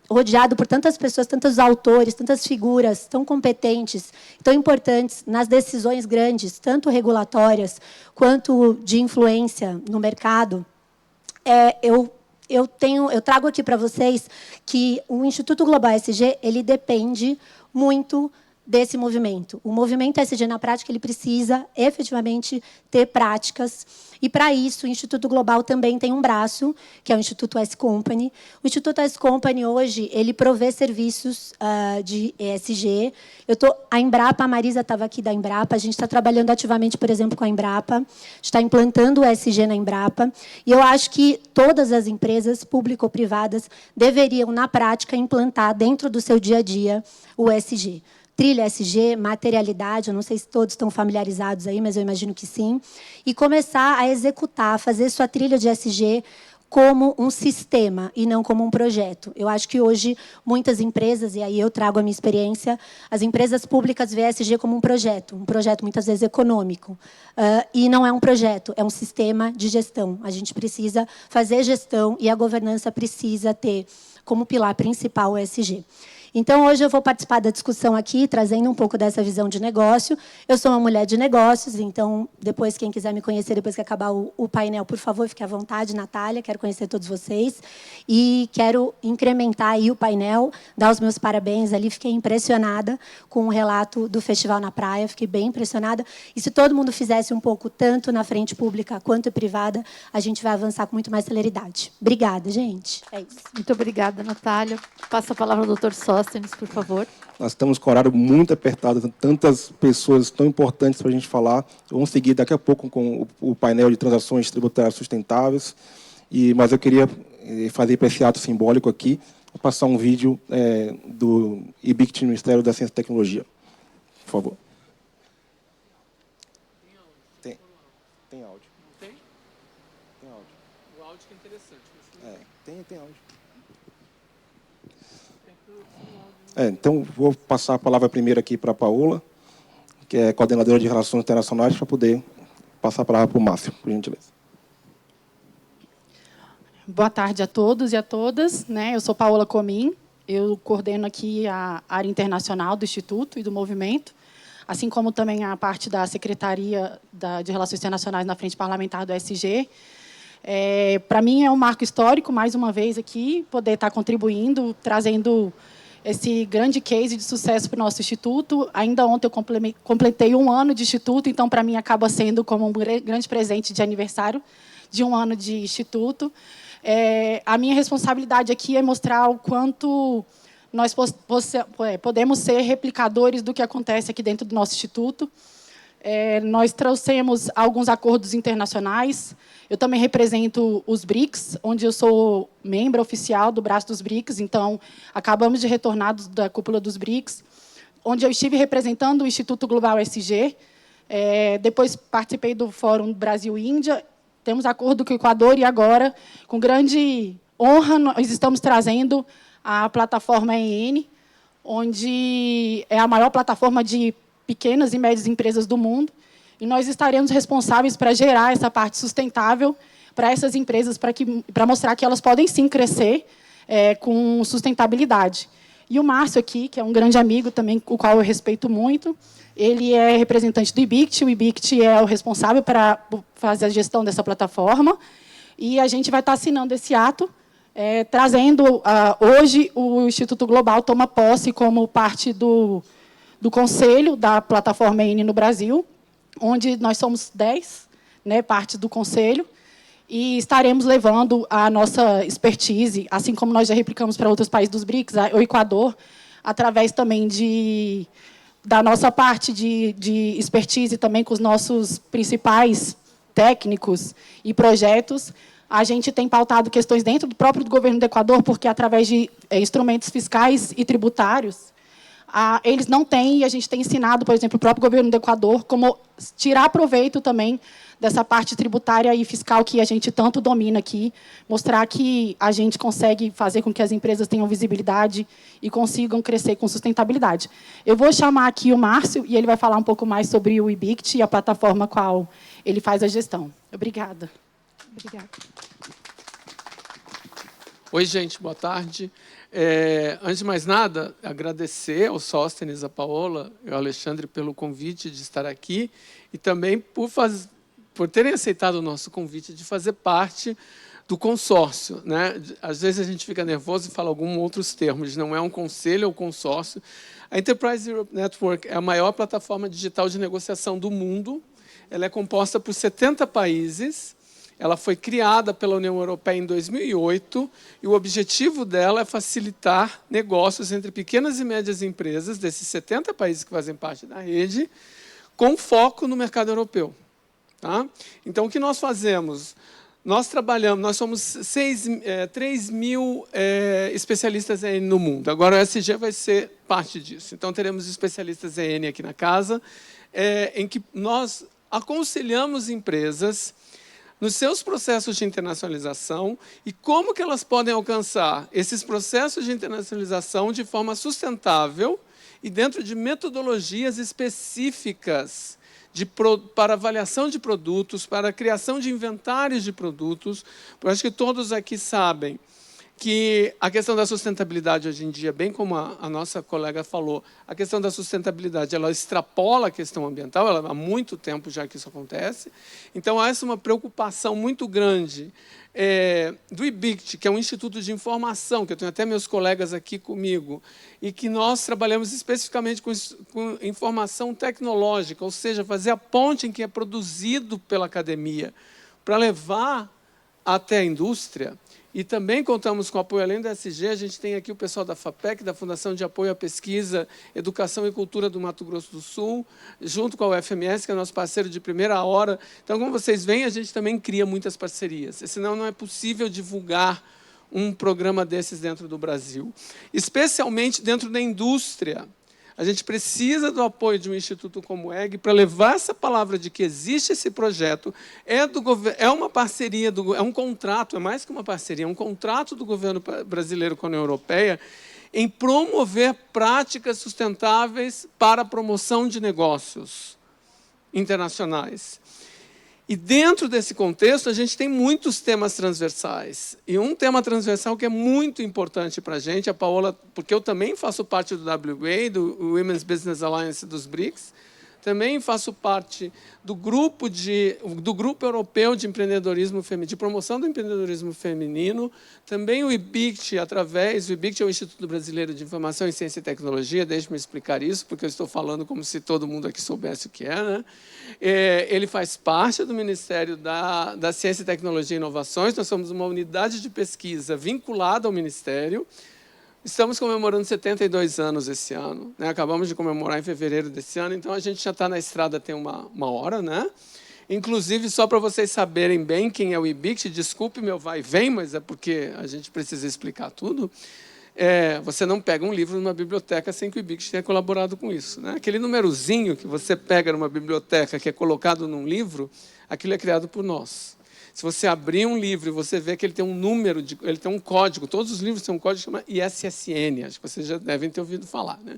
rodeado por tantas pessoas, tantos autores, tantas figuras tão competentes, tão importantes nas decisões grandes, tanto regulatórias quanto de influência no mercado. Eu trago aqui para vocês que o Instituto Global SG ele depende muito desse movimento. O movimento SG, na prática, ele precisa, efetivamente, ter práticas. E, para isso, o Instituto Global também tem um braço, que é o Instituto S-Company. O Instituto S-Company, hoje, ele provê serviços de ESG. A Embrapa, a Marisa estava aqui da Embrapa, a gente está trabalhando ativamente, por exemplo, com a Embrapa, a gente está implantando o ESG na Embrapa. E eu acho que todas as empresas, público-privadas, deveriam, na prática, implantar dentro do seu dia a dia o ESG. Trilha SG, materialidade, eu não sei se todos estão familiarizados aí, mas eu imagino que sim, e começar a executar, a fazer sua trilha de SG como um sistema e não como um projeto. Eu acho que hoje muitas empresas, e aí eu trago a minha experiência, as empresas públicas veem SG como um projeto muitas vezes econômico, e não é um projeto, é um sistema de gestão. A gente precisa fazer gestão e a governança precisa ter como pilar principal o ESG. Então, hoje eu vou participar da discussão aqui, trazendo um pouco dessa visão de negócio. Eu sou uma mulher de negócios, então, depois, quem quiser me conhecer, depois que acabar o painel, por favor, fique à vontade, Natália, quero conhecer todos vocês. E quero incrementar aí o painel, dar os meus parabéns ali, fiquei impressionada com o relato do Festival na Praia, fiquei bem impressionada. E se todo mundo fizesse um pouco, tanto na frente pública quanto privada, a gente vai avançar com muito mais celeridade. Obrigada, gente. É isso. Muito obrigada, Natália. Passo a palavra ao Dr. Sóstenes, por favor. Nós estamos com o horário muito apertado, tantas pessoas tão importantes para a gente falar. Vamos seguir daqui a pouco com o painel de transações tributárias sustentáveis. Mas eu queria fazer para esse ato simbólico aqui, passar um vídeo do IBICT, Ministério da Ciência e Tecnologia. Por favor. Tem áudio. Tem? Tem áudio. O áudio que é interessante. Tem áudio. Então, vou passar a palavra primeiro aqui para a Paola, que é coordenadora de Relações Internacionais, para poder passar a palavra para o Márcio, por gentileza. Boa tarde a todos e a todas. Eu sou Paola Comim, eu coordeno aqui a área internacional do Instituto e do movimento, assim como também a parte da Secretaria de Relações Internacionais na Frente Parlamentar do ESG. Para mim é um marco histórico, mais uma vez aqui, poder estar contribuindo, trazendo esse grande case de sucesso para o nosso Instituto. Ainda ontem eu completei 1 ano de Instituto, então, para mim, acaba sendo como um grande presente de aniversário de 1 ano de Instituto. A minha responsabilidade aqui é mostrar o quanto nós podemos ser replicadores do que acontece aqui dentro do nosso Instituto. Nós trouxemos alguns acordos internacionais. Eu também represento os BRICS, onde eu sou membro oficial do braço dos BRICS. Então, acabamos de retornar da cúpula dos BRICS, onde eu estive representando o Instituto Global ESG. Depois participei do Fórum Brasil-Índia. Temos acordo com o Equador e agora, com grande honra, nós estamos trazendo a plataforma EN, onde é a maior plataforma de pequenas e médias empresas do mundo, e nós estaremos responsáveis para gerar essa parte sustentável para essas empresas, para mostrar que elas podem, sim, crescer com sustentabilidade. E o Márcio aqui, que é um grande amigo também, o qual eu respeito muito, ele é representante do IBICT, o IBICT é o responsável para fazer a gestão dessa plataforma, e a gente vai estar assinando esse ato, trazendo, hoje, o Instituto Global toma posse como parte do conselho da plataforma EN no Brasil, onde nós somos 10, parte do conselho, e estaremos levando a nossa expertise, assim como nós já replicamos para outros países dos BRICS, o Equador, através também da nossa parte de expertise, também com os nossos principais técnicos e projetos. A gente tem pautado questões dentro do próprio governo do Equador, porque, através de instrumentos fiscais e tributários, eles não têm, e a gente tem ensinado, por exemplo, o próprio governo do Equador, como tirar proveito também dessa parte tributária e fiscal que a gente tanto domina aqui, mostrar que a gente consegue fazer com que as empresas tenham visibilidade e consigam crescer com sustentabilidade. Eu vou chamar aqui o Márcio, e ele vai falar um pouco mais sobre o IBICT e a plataforma qual ele faz a gestão. Obrigada. Obrigada. Oi, gente, boa tarde. Antes de mais nada, agradecer ao Sóstenes, a Paola e ao Alexandre pelo convite de estar aqui e também por terem aceitado o nosso convite de fazer parte do consórcio. Às vezes a gente fica nervoso e fala alguns outros termos, não é um conselho, é um consórcio. A Enterprise Europe Network é a maior plataforma digital de negociação do mundo. Ela é composta por 70 países. Ela foi criada pela União Europeia em 2008 e o objetivo dela é facilitar negócios entre pequenas e médias empresas desses 70 países que fazem parte da rede, com foco no mercado europeu. Tá? Então, o que nós fazemos? Nós somos 3 mil especialistas EN no mundo. Agora, o ESG vai ser parte disso. Então, teremos especialistas EN aqui na casa, em que nós aconselhamos empresas nos seus processos de internacionalização e como que elas podem alcançar esses processos de internacionalização de forma sustentável e dentro de metodologias específicas para avaliação de produtos, para a criação de inventários de produtos. Eu acho que todos aqui sabem que a questão da sustentabilidade hoje em dia, bem como a nossa colega falou, a questão da sustentabilidade ela extrapola a questão ambiental, há muito tempo já que isso acontece. Então, há uma preocupação muito grande do IBICT, que é um instituto de informação, que eu tenho até meus colegas aqui comigo, e que nós trabalhamos especificamente com informação tecnológica, ou seja, fazer a ponte em que é produzido pela academia para levar até a indústria. E também contamos com o apoio, além da ESG, a gente tem aqui o pessoal da FAPEC, da Fundação de Apoio à Pesquisa, Educação e Cultura do Mato Grosso do Sul, junto com a UFMS, que é nosso parceiro de primeira hora. Então, como vocês veem, a gente também cria muitas parcerias, senão não é possível divulgar um programa desses dentro do Brasil. Especialmente dentro da indústria. A gente precisa do apoio de um instituto como o EG para levar essa palavra de que existe esse projeto, é uma parceria, é um contrato, é mais que uma parceria, é um contrato do governo brasileiro com a União Europeia em promover práticas sustentáveis para a promoção de negócios internacionais. E dentro desse contexto, a gente tem muitos temas transversais. E um tema transversal que é muito importante para a gente, a Paola, porque eu também faço parte do WA, do Women's Business Alliance dos BRICS, também faço parte do grupo europeu de empreendedorismo feminino, de promoção do empreendedorismo feminino, também o IBICT, o IBICT é o Instituto Brasileiro de Informação em Ciência e Tecnologia, deixe-me explicar isso, porque eu estou falando como se todo mundo aqui soubesse o que é, né? Ele faz parte do Ministério da Ciência, Tecnologia e Inovações, nós somos uma unidade de pesquisa vinculada ao Ministério. Estamos comemorando 72 anos esse ano, né? Acabamos de comemorar em fevereiro desse ano, então a gente já está na estrada tem uma hora, né? Inclusive, só para vocês saberem bem quem é o IBICT, desculpe meu vai e vem, mas é porque a gente precisa explicar tudo. Você não pega um livro numa biblioteca sem que o IBICT tenha colaborado com isso, né? Aquele numerozinho que você pega numa biblioteca que é colocado num livro, aquilo é criado por nós. Se você abrir um livro e você vê que ele tem um número, ele tem um código, todos os livros têm um código chamado ISSN, acho que vocês já devem ter ouvido falar, né?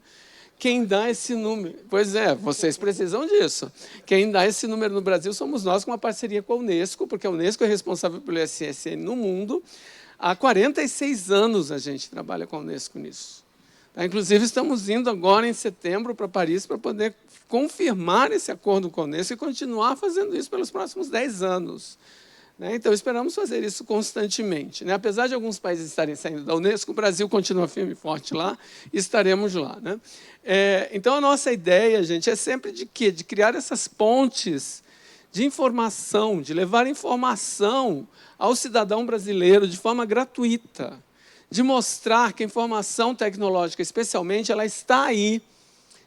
Quem dá esse número? Pois é, vocês precisam disso. Quem dá esse número no Brasil somos nós, com uma parceria com a Unesco, porque a Unesco é responsável pelo ISSN no mundo. Há 46 anos a gente trabalha com a Unesco nisso. Inclusive, estamos indo agora, em setembro, para Paris, para poder confirmar esse acordo com a Unesco e continuar fazendo isso pelos próximos 10 anos. Então, esperamos fazer isso constantemente. Apesar de alguns países estarem saindo da Unesco, o Brasil continua firme e forte lá e estaremos lá. Então, a nossa ideia, gente, é sempre de quê? De criar essas pontes de informação, de levar informação ao cidadão brasileiro de forma gratuita, de mostrar que a informação tecnológica, especialmente, ela está aí,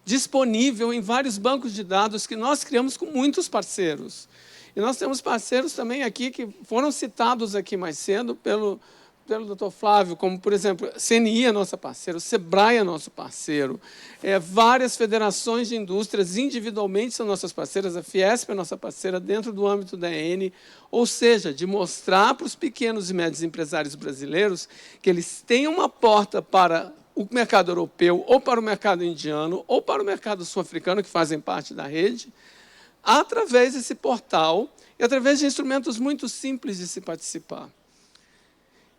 disponível em vários bancos de dados que nós criamos com muitos parceiros. E nós temos parceiros também aqui que foram citados aqui mais cedo pelo Dr. Flávio, como, por exemplo, CNI é nossa parceira, o SEBRAE é nosso parceiro, várias federações de indústrias individualmente são nossas parceiras, a Fiesp é nossa parceira dentro do âmbito da EN, ou seja, de mostrar para os pequenos e médios empresários brasileiros que eles têm uma porta para o mercado europeu, ou para o mercado indiano, ou para o mercado sul-africano, que fazem parte da rede, através desse portal e através de instrumentos muito simples de se participar.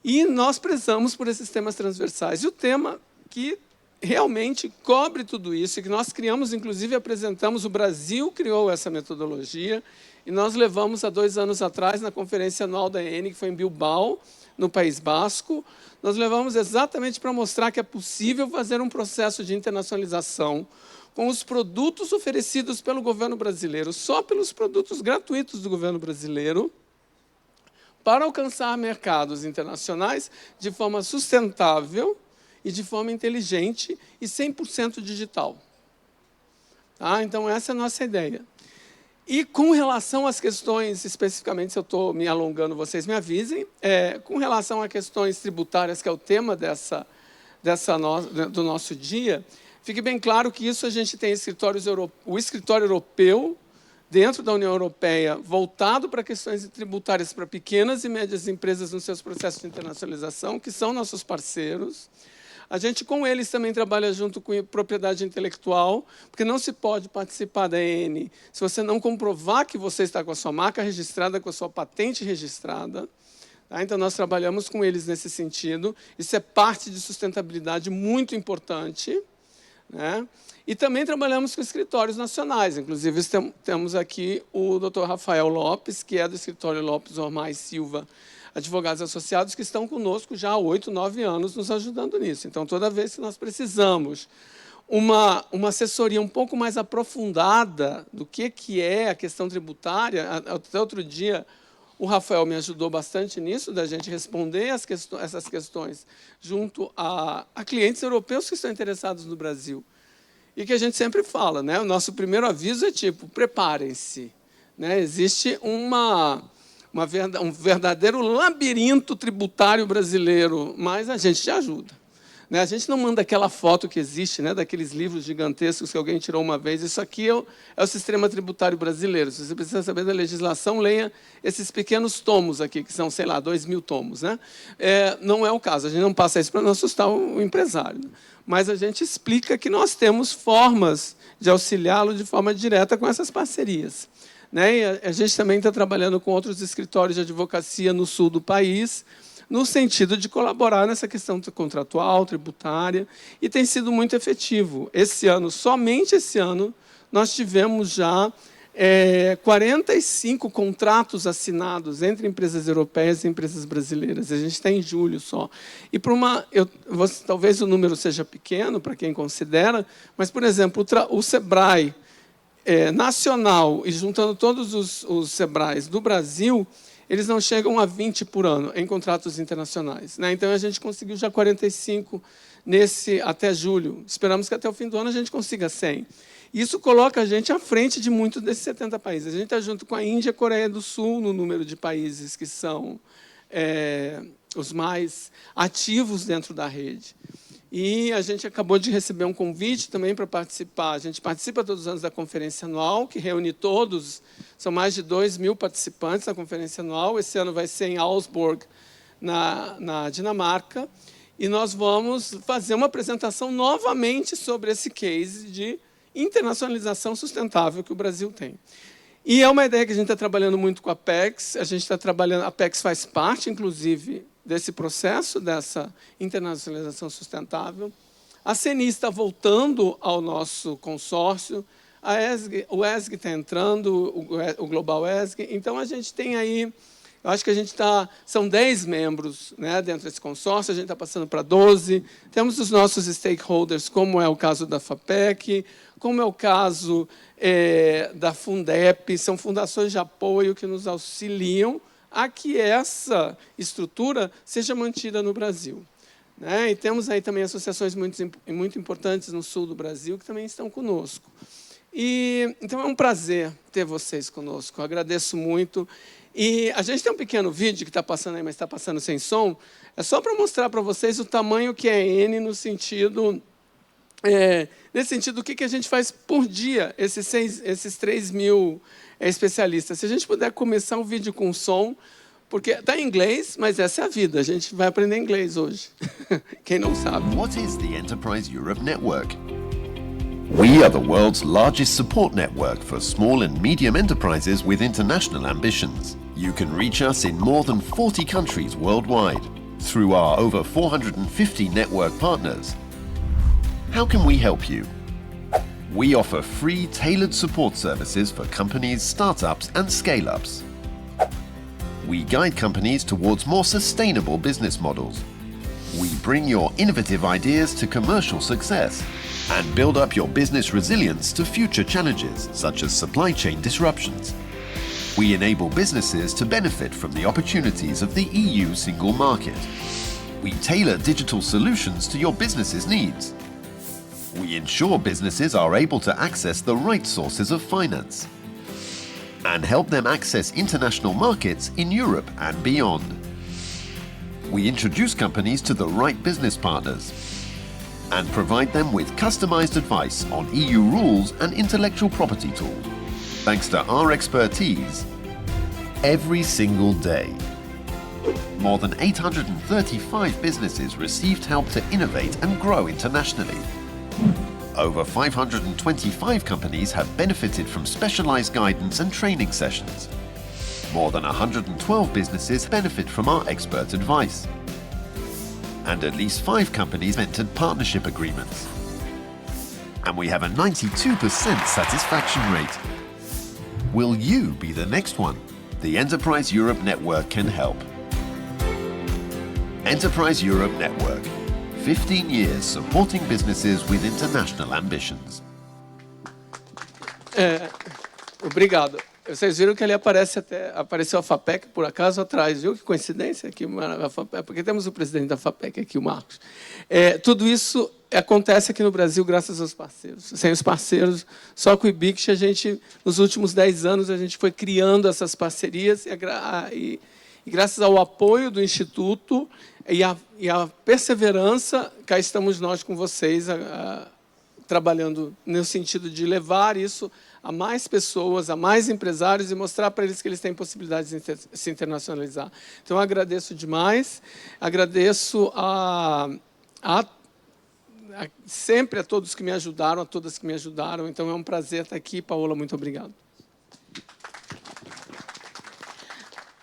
E nós prezamos por esses temas transversais. E o tema que realmente cobre tudo isso, e que nós criamos, inclusive apresentamos, o Brasil criou essa metodologia, e nós levamos há 2 anos atrás, na conferência anual da EN, que foi em Bilbao, no País Basco, nós levamos exatamente para mostrar que é possível fazer um processo de internacionalização com os produtos oferecidos pelo governo brasileiro, só pelos produtos gratuitos do governo brasileiro, para alcançar mercados internacionais de forma sustentável e de forma inteligente e 100% digital. Então, essa é a nossa ideia. E com relação às questões, especificamente, se eu estou me alongando, vocês me avisem, com relação a questões tributárias, que é o tema do nosso dia, fique bem claro que isso a gente tem o escritório europeu, dentro da União Europeia, voltado para questões tributárias para pequenas e médias empresas nos seus processos de internacionalização, que são nossos parceiros. A gente, com eles, também trabalha junto com propriedade intelectual, porque não se pode participar da EN se você não comprovar que você está com a sua marca registrada, com a sua patente registrada. Então, nós trabalhamos com eles nesse sentido. Isso é parte de sustentabilidade muito importante. E também trabalhamos com escritórios nacionais. Inclusive, temos aqui o Dr. Rafael Lopes, que é do escritório Lopes Ormai Silva, advogados associados, que estão conosco já há 8, 9 anos, nos ajudando nisso. Então, toda vez que nós precisamos uma assessoria um pouco mais aprofundada do que é a questão tributária, até outro dia, o Rafael me ajudou bastante nisso, da gente responder essas questões junto a clientes europeus que estão interessados no Brasil. E que a gente sempre fala, o nosso primeiro aviso é tipo, preparem-se. Existe um verdadeiro labirinto tributário brasileiro, mas a gente te ajuda. A gente não manda aquela foto que existe, daqueles livros gigantescos que alguém tirou uma vez. Isso aqui é o sistema tributário brasileiro. Se você precisa saber da legislação, leia esses pequenos tomos aqui, que são, sei lá, 2.000 tomos. Não é o caso. A gente não passa isso para não assustar o empresário. Mas a gente explica que nós temos formas de auxiliá-lo de forma direta com essas parcerias. né? E a gente também está trabalhando com outros escritórios de advocacia no sul do país, no sentido de colaborar nessa questão contratual, tributária, e tem sido muito efetivo. Esse ano, somente esse ano, nós tivemos já 45 contratos assinados entre empresas europeias e empresas brasileiras. A gente está em julho só. E talvez o número seja pequeno para quem considera, mas, por exemplo, o SEBRAE nacional, e juntando todos os SEBRAEs do Brasil, eles não chegam a 20 por ano em contratos internacionais, né? Então, a gente conseguiu já 45 até julho. Esperamos que até o fim do ano a gente consiga 100. Isso coloca a gente à frente de muitos desses 70 países. A gente está junto com a Índia e a Coreia do Sul no número de países que são os mais ativos dentro da rede. E a gente acabou de receber um convite também para participar. A gente participa todos os anos da conferência anual, que reúne todos, são mais de 2.000 participantes da conferência anual. Esse ano vai ser em Augsburg, na Dinamarca. E nós vamos fazer uma apresentação novamente sobre esse case de internacionalização sustentável que o Brasil tem. E é uma ideia que a gente está trabalhando muito com a Apex. A Apex faz parte, inclusive, desse processo, dessa internacionalização sustentável. A CNI está voltando ao nosso consórcio, o ESG está entrando, o Global ESG. Então, a gente tem aí, eu acho que a gente são 10 membros, né, dentro desse consórcio, a gente está passando para 12. Temos os nossos stakeholders, como é o caso da FAPEC, como é o caso da Fundep, são fundações de apoio que nos auxiliam a que essa estrutura seja mantida no Brasil, né? E temos aí também associações muito importantes no sul do Brasil que também estão conosco. Então, é um prazer ter vocês conosco. Eu agradeço muito. E a gente tem um pequeno vídeo que está passando aí, mas está passando sem som. É só para mostrar para vocês o tamanho que é N no sentido... nesse sentido, o que a gente faz por dia, esses 3.000 especialistas. Se a gente puder começar o vídeo com som, porque está em inglês, mas essa é a vida. A gente vai aprender inglês hoje. Quem não sabe. What is the Enterprise Europe Network? We are the world's largest support network for small and medium enterprises with international ambitions. You can reach us in more than 40 countries worldwide through our over 450 network partners. How can we help you? We offer free, tailored support services for companies, startups, and scale-ups. We guide companies towards more sustainable business models. We bring your innovative ideas to commercial success and build up your business resilience to future challenges, such as supply chain disruptions. We enable businesses to benefit from the opportunities of the EU single market. We tailor digital solutions to your business's needs. We ensure businesses are able to access the right sources of finance and help them access international markets in Europe and beyond. We introduce companies to the right business partners and provide them with customized advice on EU rules and intellectual property tools. Thanks to our expertise, every single day, more than 835 businesses received help to innovate and grow internationally. Over 525 companies have benefited from specialized guidance and training sessions. More than 112 businesses benefit from our expert advice. And at least 5 companies entered partnership agreements. And we have a 92% satisfaction rate. Will you be the next one? The Enterprise Europe Network can help. Enterprise Europe Network. 15 years supporting businesses with international ambitions. Obrigado. Vocês viram que ali apareceu a FAPEC, por acaso, atrás. Viu que coincidência? Porque temos o presidente da FAPEC aqui, o Marcos. Tudo isso acontece aqui no Brasil graças aos parceiros. Sem os parceiros, só com o IBIC, nos últimos 10 anos, a gente foi criando essas parcerias e graças ao apoio do Instituto e a perseverança, cá estamos nós com vocês, trabalhando no sentido de levar isso a mais pessoas, a mais empresários e mostrar para eles que eles têm possibilidades de se internacionalizar. Então, eu agradeço demais, agradeço sempre a todos que me ajudaram, a todas que me ajudaram. Então, é um prazer estar aqui. Paola, muito obrigado.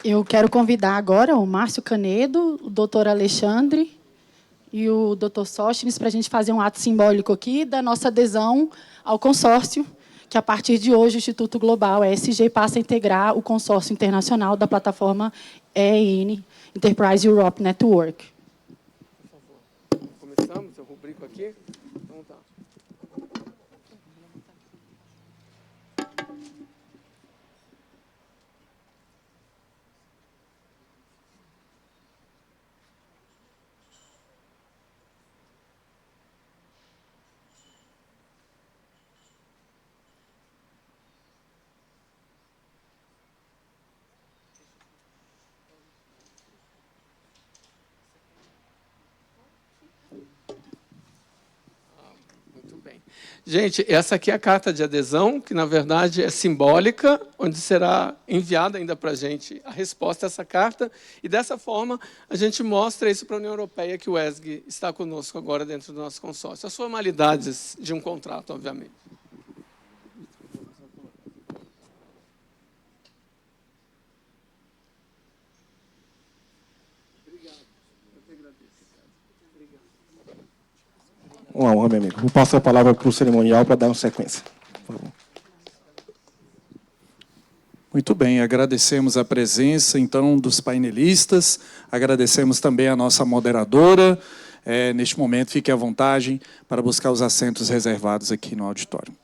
Eu quero convidar agora o Márcio Canedo, o doutor Alexandre e o doutor Sóstenes para a gente fazer um ato simbólico aqui da nossa adesão ao consórcio, que a partir de hoje o Instituto Global ESG passa a integrar o consórcio internacional da plataforma EEN, Enterprise Europe Network. Por favor. Começamos, eu rubrico aqui. Então tá. Gente, essa aqui é a carta de adesão, que, na verdade, é simbólica, onde será enviada ainda para a gente a resposta a essa carta. E, dessa forma, a gente mostra isso para a União Europeia, que o ESG está conosco agora dentro do nosso consórcio. As formalidades de um contrato, obviamente. Uma honra, meu amigo. Vou passar a palavra para o cerimonial para dar uma sequência. Por favor. Muito bem, agradecemos a presença, então, dos painelistas, agradecemos também a nossa moderadora. Neste momento, fique à vontade para buscar os assentos reservados aqui no auditório.